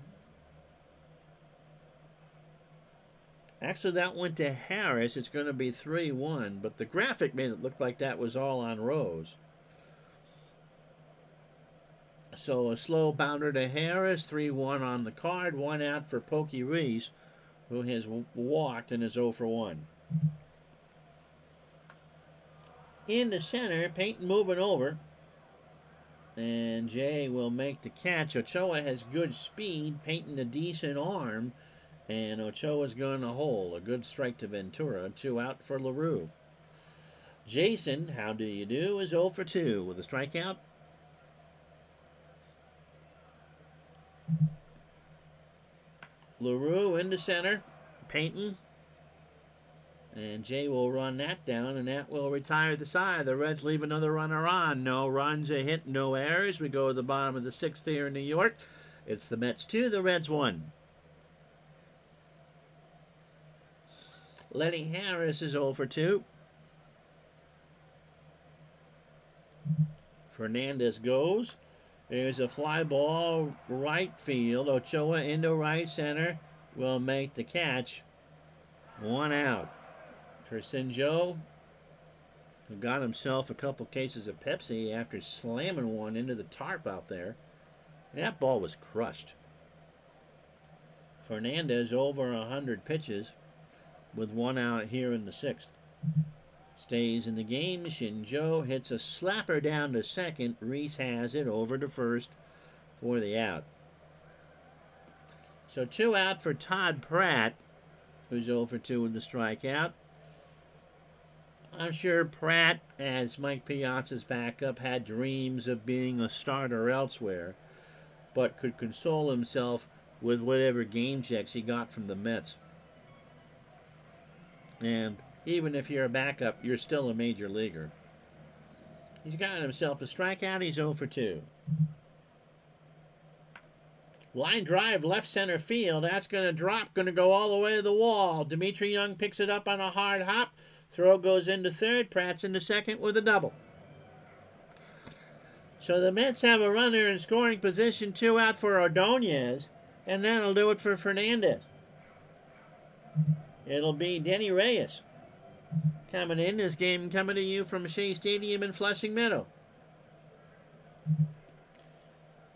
Actually, that went to Harris. It's going to be 3-1, but the graphic made it look like that was all on Rose. So a slow bounder to Harris, 3-1 on the card, 1 out for Pokey Reese, who has walked and is 0 for 1. In the center, Peyton moving over, and Jay will make the catch. Ochoa has good speed, Peyton a decent arm, and Ochoa's going to hold. A good strike to Ventura, 2 out for LaRue. Jason, how do you do, is 0 for 2 with a strikeout. LaRue into center. Payton. And Jay will run that down, and that will retire the side. The Reds leave another runner on. No runs, a hit, no errors. We go to the bottom of the sixth here in New York. It's the Mets 2, the Reds 1. Lenny Harris is 0 for 2. Fernandez goes. There's a fly ball right field. Ochoa into right center will make the catch. 1 out. For Sinjo, who got himself a couple cases of Pepsi after slamming one into the tarp out there. That ball was crushed. Fernandez over 100 pitches with 1 out here in the 6th. Stays in the game. Shinjo hits a slapper down to second. Reese has it over to first for the out. So 2 out for Todd Pratt, who's 0 for 2 with the strikeout. I'm sure Pratt, as Mike Piazza's backup, had dreams of being a starter elsewhere, but could console himself with whatever game checks he got from the Mets. And even if you're a backup, you're still a major leaguer. He's got himself a strikeout. He's 0 for 2. Line drive left center field. That's going to drop. Going to go all the way to the wall. Dimitri Young picks it up on a hard hop. Throw goes into third. Pratt's into second with a double. So the Mets have a runner in scoring position. 2 out for Ordonez. And that'll do it for Fernandez. It'll be Denny Reyes coming in. This game coming to you from Shea Stadium in Flushing Meadow.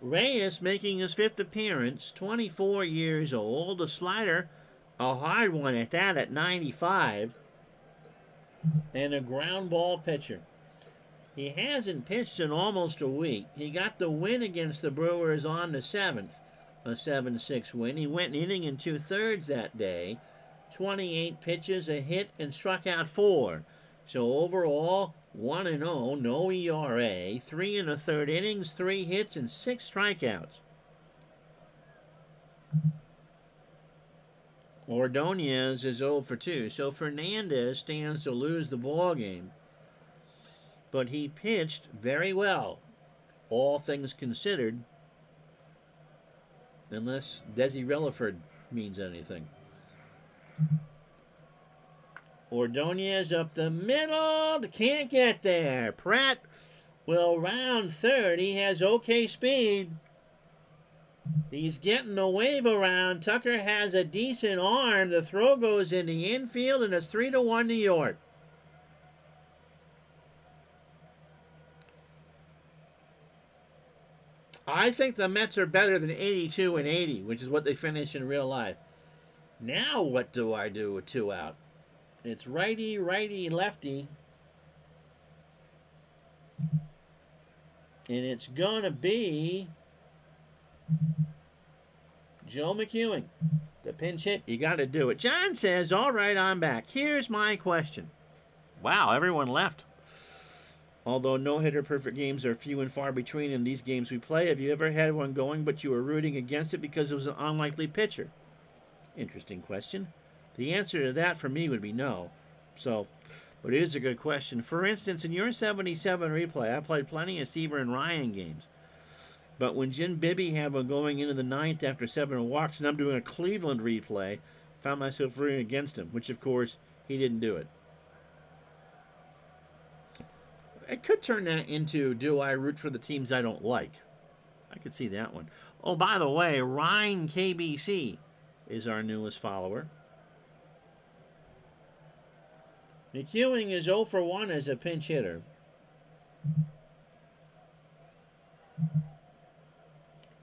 Reyes making his 5th appearance, 24 years old. A slider, a hard one at that, at 95. And a ground ball pitcher. He hasn't pitched in almost a week. He got the win against the Brewers on the 7th, a 7-6 win. He went an inning and 2/3 that day. 28 pitches, a hit, and struck out 4. So overall, 1-0, no ERA, 3 1/3 innings, 3 hits, and 6 strikeouts. Ordonez is 0 for 2. So Fernandez stands to lose the ball game. But he pitched very well, all things considered, unless Desi Relaford means anything. Ordonez up the middle. Can't get there. Pratt will round third. He has okay speed. He's getting the wave around. Tucker has a decent arm. The throw goes in the infield, and it's 3-1 New York. I think the Mets are better than 82 and 80, which is what they finish in real life. Now what do I do with 2 out? It's righty, righty, lefty. And it's going to be Joe McEwing. The pinch hit, you got to do it. John says, all right, I'm back. Here's my question. Wow, everyone left. Although no-hitter perfect games are few and far between in these games we play, have you ever had one going but you were rooting against it because it was an unlikely pitcher? Interesting question. The answer to that for me would be no. So, but it is a good question. For instance, in your 77 replay, I played plenty of Seaver and Ryan games. But when Jim Bibby had one going into the 9th after 7 walks, and I'm doing a Cleveland replay, found myself rooting against him, which, of course, he didn't do it. It could turn that into, do I root for the teams I don't like? I could see that one. Oh, by the way, Ryan KBC is our newest follower. McEwing is 0 for 1 as a pinch hitter.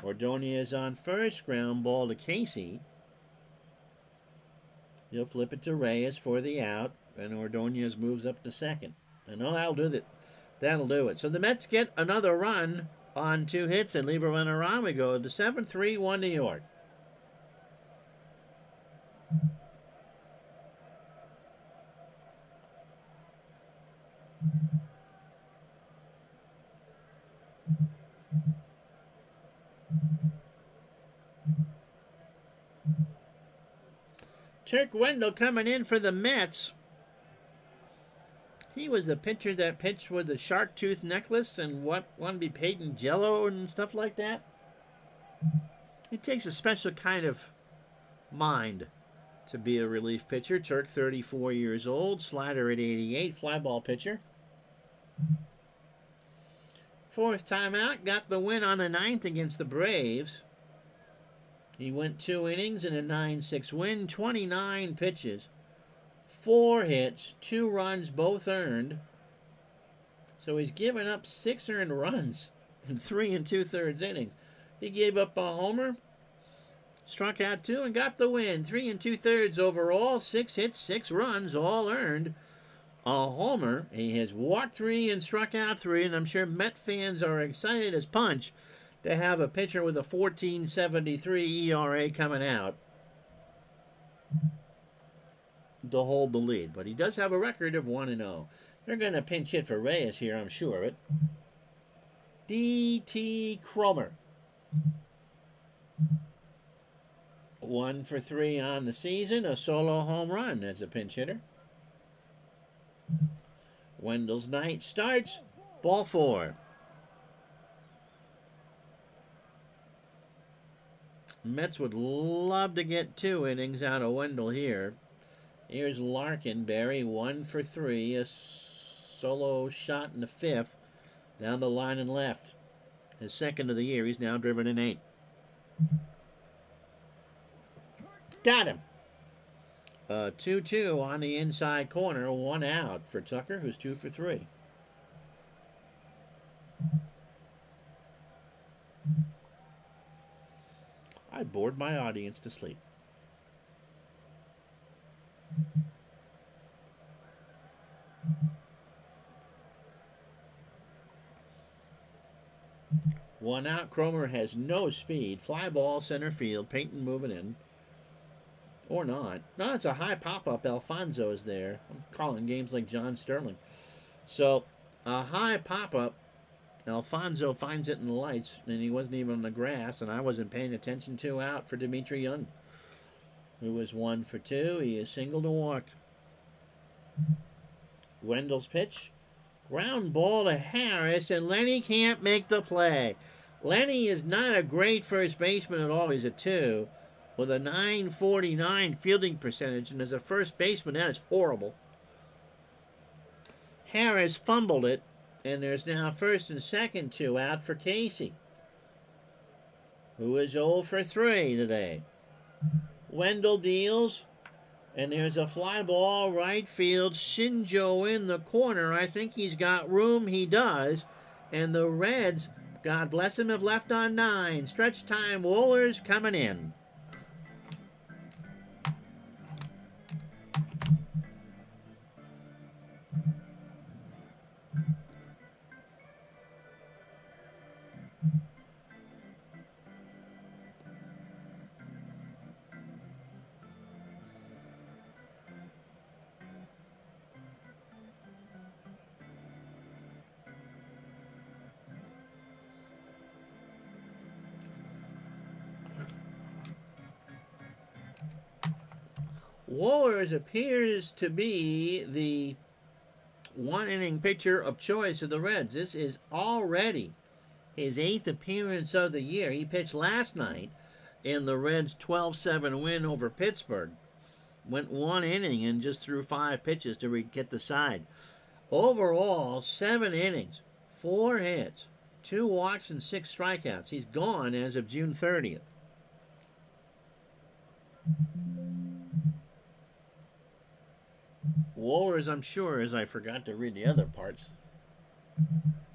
Ordonez on first, ground ball to Casey. He'll flip it to Reyes for the out, and Ordonez moves up to second. I know that'll do that. That'll do it. So the Mets get another run on 2 hits and leave a runner on. We go to 7-3-1 New York. Turk Wendell coming in for the Mets. He was the pitcher that pitched with the shark tooth necklace and what wanted to be paid in jello and stuff like that. It takes a special kind of mind to be a relief pitcher. Turk, 34 years old, slider at 88, fly ball pitcher. Fourth time out, got the win on the 9th against the Braves. He went 2 innings in a 9-6 win, 29 pitches, 4 hits, 2 runs, both earned. So he's given up 6 earned runs in 3 2/3 innings. He gave up a homer, struck out 2, and got the win. 3 2/3 overall, 6 hits, 6 runs, all earned. A homer. He has walked 3 and struck out 3, and I'm sure Met fans are excited as punch to have a pitcher with a 14.73 ERA coming out to hold the lead. But he does have a record of 1-0. They're going to pinch hit for Reyes here, I'm sure of it. D.T. Cromer. 1 for 3 on the season, a solo home run as a pinch hitter. Wendell's night starts, ball 4. Mets would love to get 2 innings out of Wendell here. Here's Larkin, Barry, 1 for 3, a solo shot in the 5th, down the line and left. His 2nd of the year, he's now driven in 8. Got him. 2-2 on the inside corner, 1 out for Tucker, who's 2 for 3. I bored my audience to sleep. One out. Cromer has no speed. Fly ball center field. Payton moving in. Or not. No, it's a high pop-up. Alfonso is there. I'm calling games like John Sterling. So, a high pop-up. Alfonso finds it in the lights, and he wasn't even on the grass, and I wasn't paying attention. 2 out for Dimitri Young, who was 1 for 2. He is singled and walked. Wendell's pitch. Ground ball to Harris, and Lenny can't make the play. Lenny is not a great first baseman at all. He's a 2 with a .949 fielding percentage, and as a first baseman, that is horrible. Harris fumbled it, and there's now first and second 2 out for Casey, who is 0 for 3 today. Wendell deals, and there's a fly ball right field. Shinjo in the corner. I think he's got room. He does. And the Reds, God bless him, have left on 9. Stretch time. Wohlers coming in. Wohlers appears to be the 1-inning pitcher of choice of the Reds. This is already his 8th appearance of the year. He pitched last night in the Reds' 12-7 win over Pittsburgh. Went 1 inning and just threw 5 pitches to get the side. Overall, 7 innings, 4 hits, 2 walks, and 6 strikeouts. He's gone as of June 30th. Wohlers, I'm sure, as I forgot to read the other parts,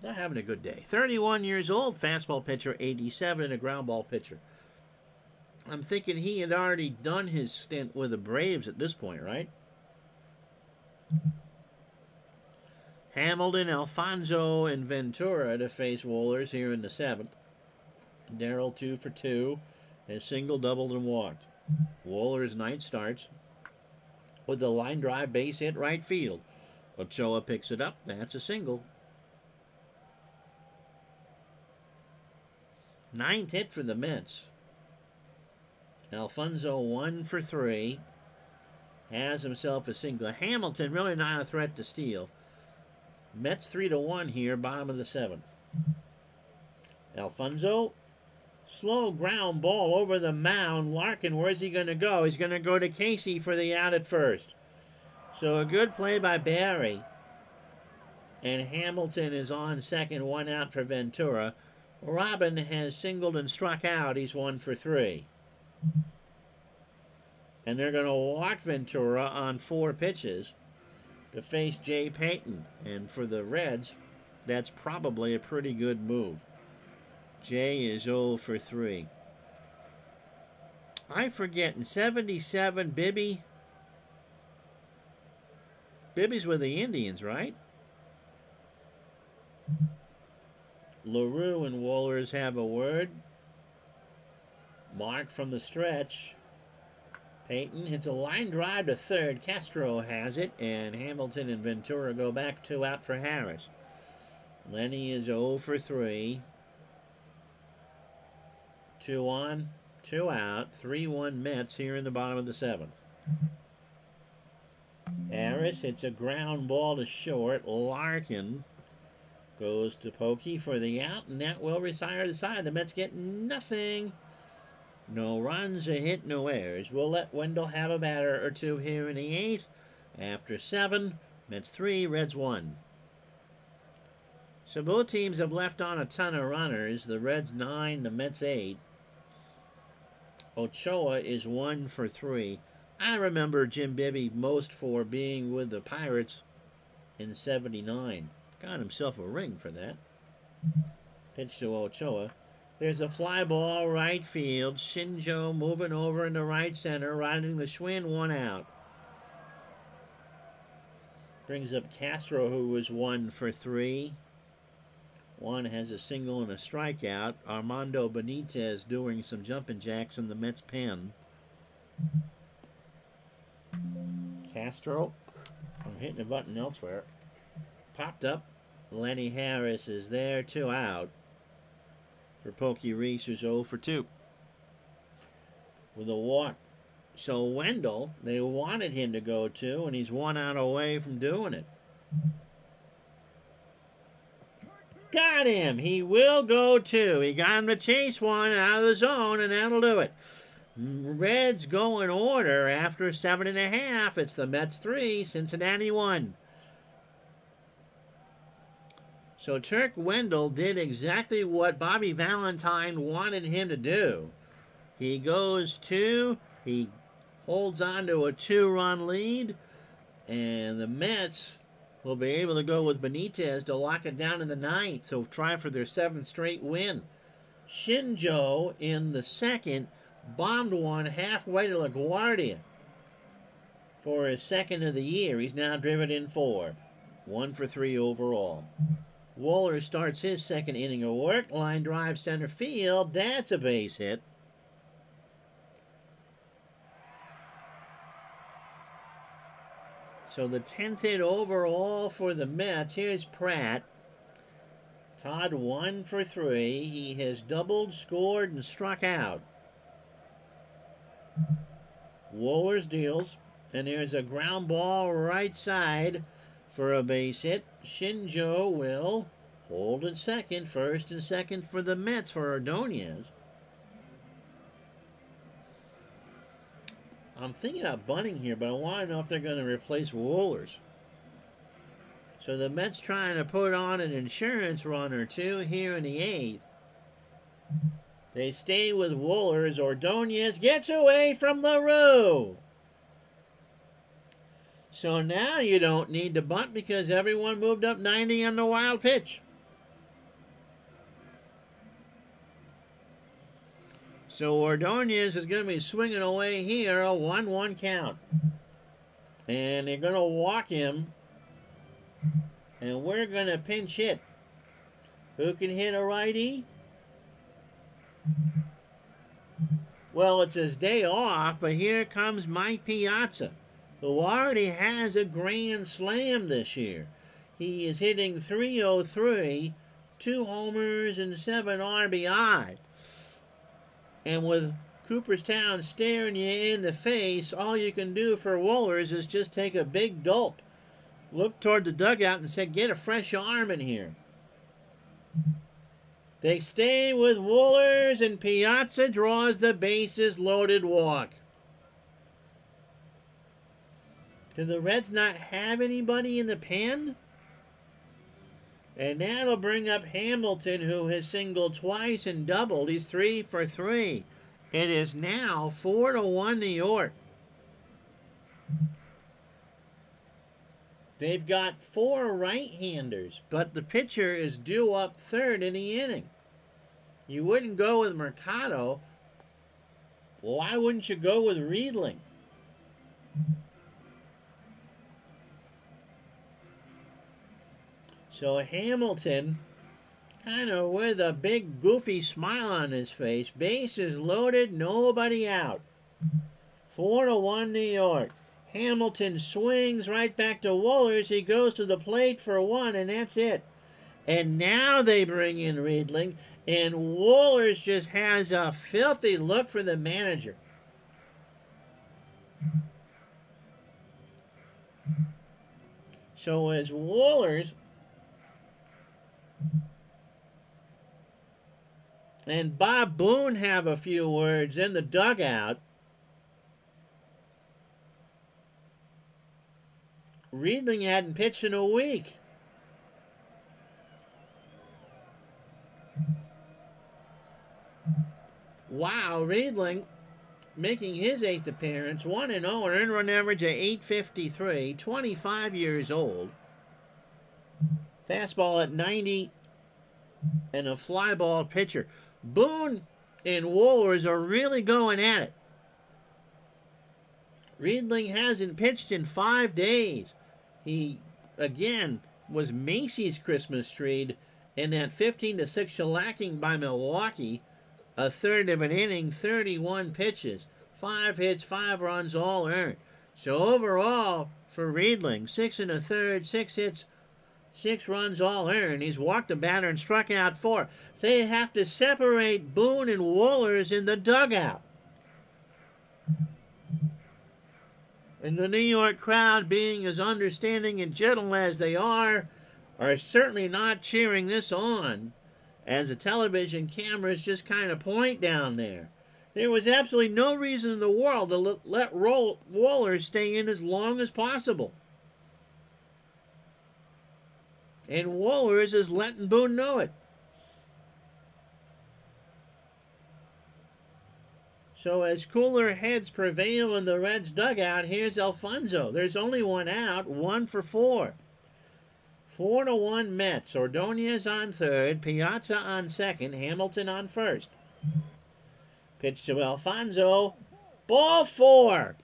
they're having a good day. 31 years old, fastball pitcher, 87, and a ground ball pitcher. I'm thinking he had already done his stint with the Braves at this point, right? Hamilton, Alfonso, and Ventura to face Wohlers here in the 7th. Darrell 2 for 2, has single, doubled, and walked. Wohlers' night starts with the line drive base hit right field. Ochoa picks it up. That's a single. 9th hit for the Mets. Alfonso 1 for 3. has himself a single. Hamilton really not a threat to steal. Mets 3-1 here, bottom of the 7th. Alfonso, slow ground ball over the mound. Larkin, where's he going to go? He's going to go to Casey for the out at first. So a good play by Barry. And Hamilton is on second, 1 out for Ventura. Robin has singled and struck out. He's 1 for 3. And they're going to walk Ventura on 4 pitches to face Jay Payton. And for the Reds, that's probably a pretty good move. Jay is 0 for 3. I forget, in 77, Bibby's with the Indians, right? LaRue and Wohlers have a word. Mark from the stretch. Payton hits a line drive to third. Castro has it, and Hamilton and Ventura go back 2 out for Harris. Lenny is 0 for 3. 2 on, 2 out. 3-1 Mets here in the bottom of the 7th. Harris hits a ground ball to short. Larkin goes to Pokey for the out, and that will retire the side. The Mets get nothing. No runs, a hit, no errors. We'll let Wendell have a batter or 2 here in the 8th. After 7, Mets 3, Reds 1. So both teams have left on a ton of runners. The Reds 9, the Mets 8. Ochoa is 1 for 3. I remember Jim Bibby most for being with the Pirates in 79. Got himself a ring for that. Pitch to Ochoa. There's a fly ball right field. Shinjo moving over into right center, riding the Schwinn, 1 out. Brings up Castro, who was 1 for 3. One has a single and a strikeout. Armando Benitez doing some jumping jacks in the Mets pen. Castro, I'm hitting a button elsewhere. Popped up. Lenny Harris is there, 2 out. For Pokey Reese, who's 0 for 2. With a walk. So Wendell, they wanted him to go 2, and he's 1 out away from doing it. Got him! He will go 2. He got him to chase 1 out of the zone, and that'll do it. Reds go in order after 7.5. It's the Mets 3, Cincinnati 1. So Turk Wendell did exactly what Bobby Valentine wanted him to do. He goes 2. He holds on to a 2-run lead. And the Mets will be able to go with Benitez to lock it down in the 9th to try for their 7th straight win. Shinjo in the 2nd bombed one halfway to LaGuardia for his 2nd of the year. He's now driven in 4. 1 for 3 overall. Wohlers starts his 2nd inning of work. Line drive center field. That's a base hit. So the 10th hit overall for the Mets. Here's Pratt. Todd 1 for 3. He has doubled, scored, and struck out. Wohlers deals. And there's a ground ball right side for a base hit. Shinjo will hold at 2nd. 1st and 2nd for the Mets for Ordonez. I'm thinking about bunting here, but I want to know if they're going to replace Wohlers. So the Mets trying to put on an insurance run or 2 here in the 8th. They stay with Wohlers. Ordonez gets away from LaRue. So now you don't need to bunt because everyone moved up 90 on the wild pitch. So Ordonez is going to be swinging away here, a 1-1 count. And they're going to walk him. And we're going to pinch hit. Who can hit a righty? Well, it's his day off, but here comes Mike Piazza, who already has a grand slam this year. He is hitting .303, 2 homers and 7 RBI. And with Cooperstown staring you in the face. All you can do for Wohlers is just take a big gulp. Look toward the dugout and say, get a fresh arm in here. They stay with Wohlers, and Piazza draws the bases loaded walk. Do the Reds not have anybody in the pen? And that'll bring up Hamilton, who has singled twice and doubled. He's 3 for 3. It is now 4-1 New York. They've got 4 right-handers, but the pitcher is due up third in the inning. You wouldn't go with Mercado. Why wouldn't you go with Riedling? So Hamilton, kind of with a big goofy smile on his face. Bases loaded, nobody out. 4-1 New York. Hamilton swings right back to Wohlers. He goes to the plate for 1, and that's it. And now they bring in Riedling, and Wohlers just has a filthy look for the manager. So as Wohlers and Bob Boone have a few words in the dugout, Riedling hadn't pitched in a week. Wow, Riedling making his 8th appearance, 1-0, an earned run average of .853, 25 years old. Fastball at 90 and a fly ball pitcher. Boone and Wohlers are really going at it. Riedling hasn't pitched in 5 days. He, again, was Macy's Christmas tree in that 15-6 shellacking by Milwaukee. A third of an inning, 31 pitches, 5 hits, 5 runs, all earned. So overall, for Riedling, 6 1/3, 6 hits, 6 runs, all earned. He's walked a batter and struck out 4. They have to separate Boone and Wohlers in the dugout. And the New York crowd, being as understanding and gentle as they are certainly not cheering this on, as the television cameras just kind of point down there. There was absolutely no reason in the world to let Wohlers stay in as long as possible. And Wohlers is letting Boone know it. So as cooler heads prevail in the Reds dugout, here's Alfonso. There's only 1 out, 1 for 4. 4-1 Mets. Ordonez on third, Piazza on second, Hamilton on first. Pitch to Alfonso. Ball 4.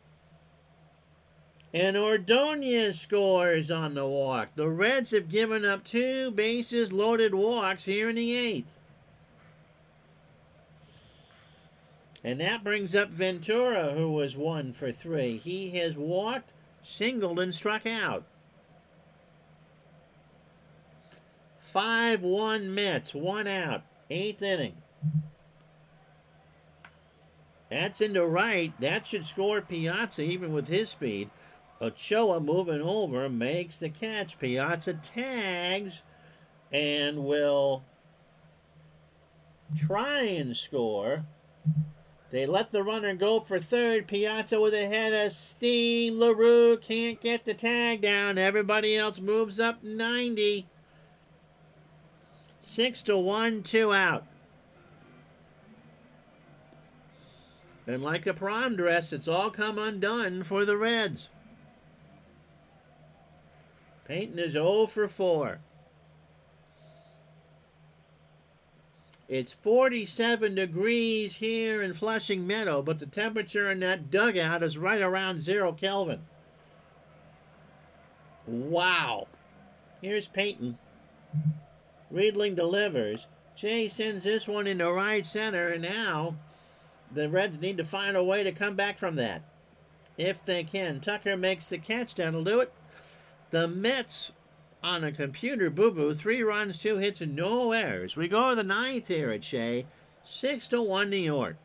And Ordonez scores on the walk. The Reds have given up 2 bases loaded walks here in the 8th. And that brings up Ventura, who was 1 for 3. He has walked, singled, and struck out. 5-1 Mets, 1 out, 8th inning. That's into right. That should score Piazza, even with his speed. Ochoa moving over, makes the catch. Piazza tags and will try and score. They let the runner go for third. Piazza with a head of steam. LaRue can't get the tag down. Everybody else moves up 90. 6-1, 2 out. And like a prom dress, it's all come undone for the Reds. Payton is 0 for 4. It's 47 degrees here in Flushing Meadow, but the temperature in that dugout is right around 0 Kelvin. Wow. Here's Payton. Riedling delivers. Jay sends this one into right center, and now the Reds need to find a way to come back from that. If they can. Tucker makes the catch. That'll do it. The Mets on a computer boo-boo. 3 runs, 2 hits, and no errors. We go to the 9th here at Shea. 6-1 New York.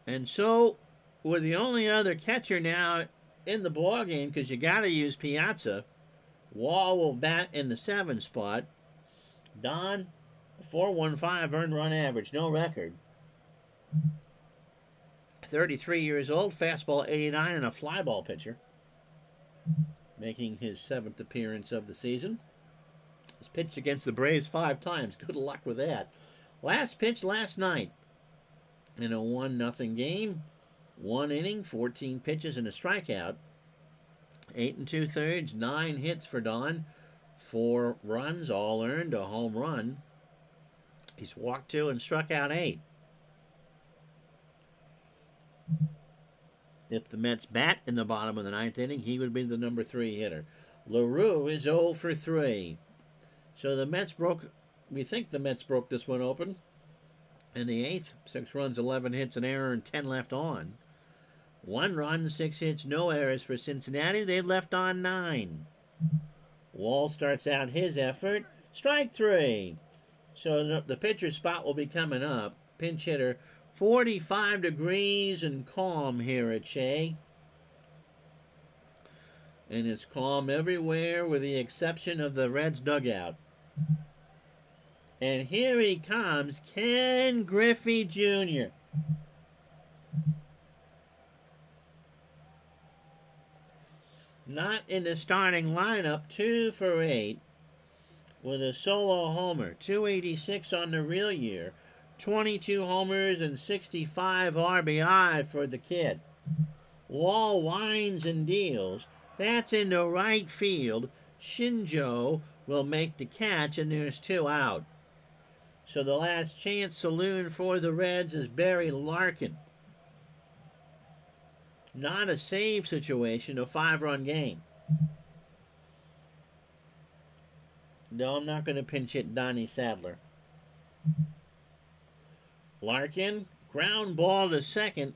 And so, with the only other catcher now in the ball game, because you got to use Piazza, Wall will bat in the 7 spot. Don, 4.15 earned run average, no record. 33 years old, fastball 89, and a fly ball pitcher, making his 7th appearance of the season. He's pitched against the Braves 5 times. Good luck with that. Last pitch last night in a 1-0 game. 1 inning, 14 pitches, and a strikeout. 8 2/3, 9 hits for Don. 4 runs, all earned, a home run. He's walked 2 and struck out 8. If the Mets bat in the bottom of the 9th inning, he would be the number 3 hitter. LaRue is 0 for 3. So the Mets we think the Mets broke this one open. In the 8th, 6 runs, 11 hits, an error, and 10 left on. 1 run, 6 hits, no errors for Cincinnati. They left on 9. Wall starts out his effort. Strike 3. So the pitcher's spot will be coming up. Pinch hitter, 45 degrees and calm here at Shea. And it's calm everywhere with the exception of the Reds dugout. And here he comes, Ken Griffey Jr. Not in the starting lineup, 2 for 8 with a solo homer. 286 on the real year. 22 homers and 65 RBI for the kid. Wall winds and deals. That's into right field. Shinjo will make the catch, and there's 2 out. So the last chance saloon for the Reds is Barry Larkin. Not a save situation, a 5-run game. No, I'm not going to pinch hit Donnie Sadler. Larkin, ground ball to second.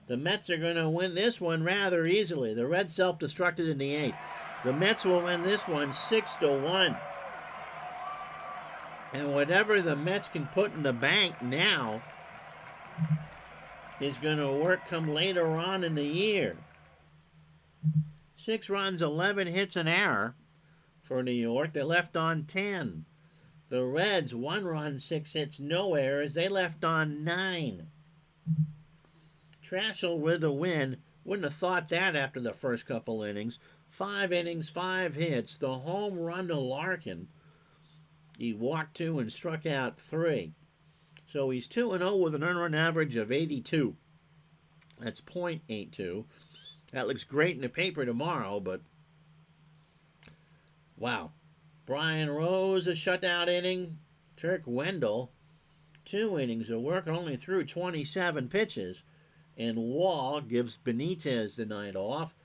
The Mets are going to win this one rather easily. The Reds self-destructed in the 8th. The Mets will win this one 6-1. And whatever the Mets can put in the bank now is going to work come later on in the year. 6 runs, 11 hits, an error for New York. They left on 10. The Reds, 1 run, 6 hits, no errors. They left on 9. Trashel with a win. Wouldn't have thought that after the first couple innings. 5 innings, 5 hits. The home run to Larkin. He walked 2 and struck out 3. So he's 2-0 with an earned run average of 82. That's .82. That looks great in the paper tomorrow, but wow. Brian Rose, a shutout inning. Turk Wendell, 2 innings of work, only threw 27 pitches. And Wall gives Benitez the night off.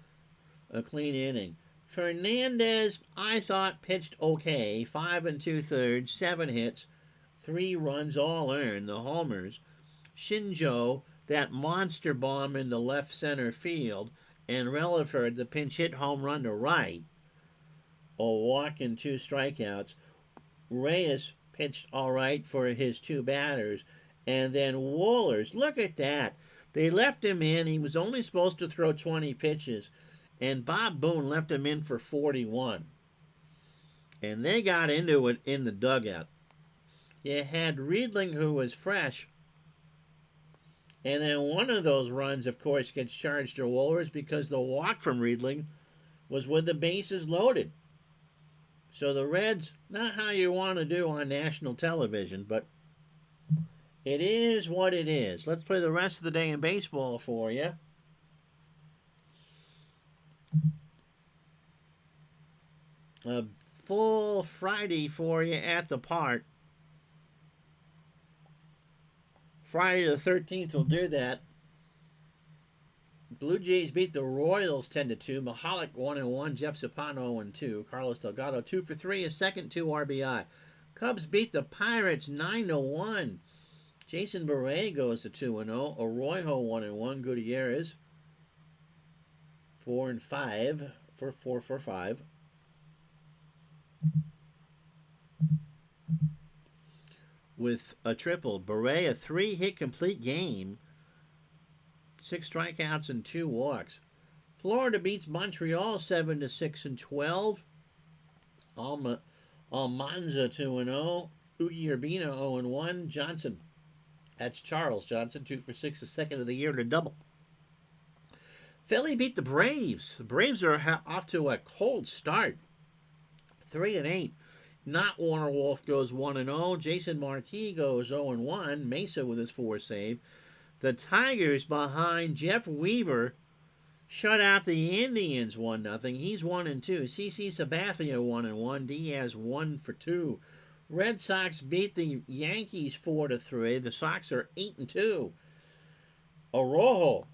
A clean inning. Fernandez, I thought, pitched okay. 5 2/3, 7 hits, 3 runs, all earned, the homers. Shinjo, that monster bomb in the left center field. And Relaford, the pinch hit home run to right. A walk and 2 strikeouts. Reyes pitched all right for his 2 batters. And then Wohlers, look at that. They left him in. He was only supposed to throw 20 pitches. And Bob Boone left him in for 41. And they got into it in the dugout. You had Riedling, who was fresh. And then one of those runs, of course, gets charged to Wohlers because the walk from Riedling was with the bases loaded. So the Reds, not how you want to do on national television, but it is what it is. Let's play the rest of the day in baseball for you. A full Friday for you at the park. Friday the 13th will do that. Blue Jays beat the Royals 10-2. Mahalik 1-1. Jeff Sapano 0-2. Carlos Delgado 2 for 3. A second, 2 RBI. Cubs beat the Pirates 9-1. Jason Beret goes to 2-0. Arroyo 1-1. Gutierrez 4-5 for 4 for 5. With a triple. Beret, a 3-hit complete game. 6 strikeouts and 2 walks. Florida beats Montreal 7-6 and 12. Almanza 2-0. Ugi Urbina 0-1. Johnson, that's Charles Johnson, 2 for 6, the second of the year to double. Philly beat the Braves. The Braves are off to a cold start. 3-8. Not Warner Wolf goes 1-0. Jason Marquis goes 0-1. Mesa with his 4 save. The Tigers behind Jeff Weaver shut out the Indians 1-0. He's 1-2. CC Sabathia 1-1. Diaz 1 for 2. Red Sox beat the Yankees 4-3. The Sox are 8-2. Orojo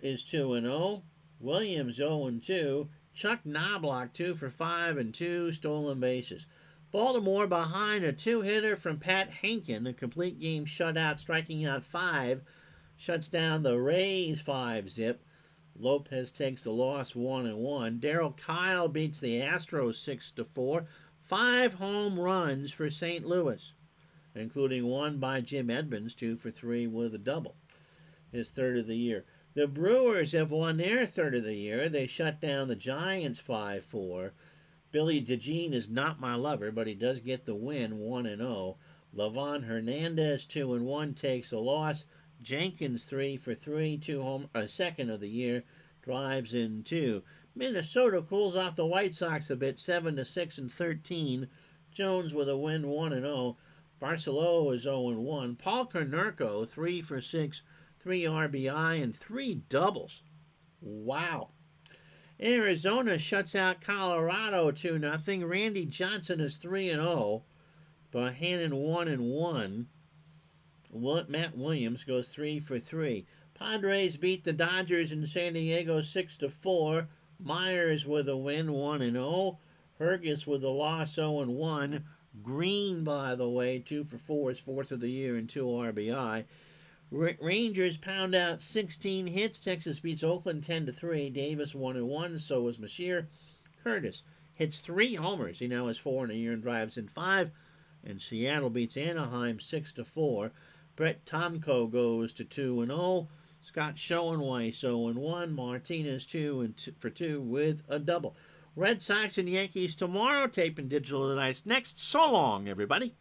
is 2-0. Williams 0-2. Chuck Knobloch 2 for 5 and 2 stolen bases. Baltimore behind a 2-hitter from Pat Henkin, a complete game shutout, striking out 5, shuts down the Rays 5-zip. Lopez takes the loss 1-1. Darryl Kyle beats the Astros 6-4. 5 home runs for St. Louis, including 1 by Jim Edmonds, 2 for 3 with a double. His third of the year. The Brewers have won their third of the year. They shut down the Giants 5-4. Billy DeJean is not my lover, but he does get the win 1-0. Levon Hernandez 2-1 takes a loss. Jenkins 3 for 3, second of the year, drives in 2. Minnesota cools off the White Sox a bit, 7-6 and 13. Jones with a win 1-0. Barcelo is 0-1. Paul Konerko 3 for 6, 3 RBI and 3 doubles. Wow. Arizona shuts out Colorado 2-0. Randy Johnson is 3-0. Bohannon 1-1. Matt Williams goes 3 for 3. Padres beat the Dodgers in San Diego 6-4. Myers with a win 1-0. Hergus with a loss 0-1. Green, by the way, 2 for 4, his 4th of the year and 2 RBI. Rangers pound out 16 hits. Texas beats Oakland 10-3. Davis 1-1. So was Mashir. Curtis hits 3 homers. He now has 4 in a year and drives in 5. And Seattle beats Anaheim 6-4. Brett Tomko goes to 2-0. Scott Schoenweiss 0-1. Martinez 2 for 2 with a double. Red Sox and Yankees tomorrow. Tape and digital device next. So long, everybody.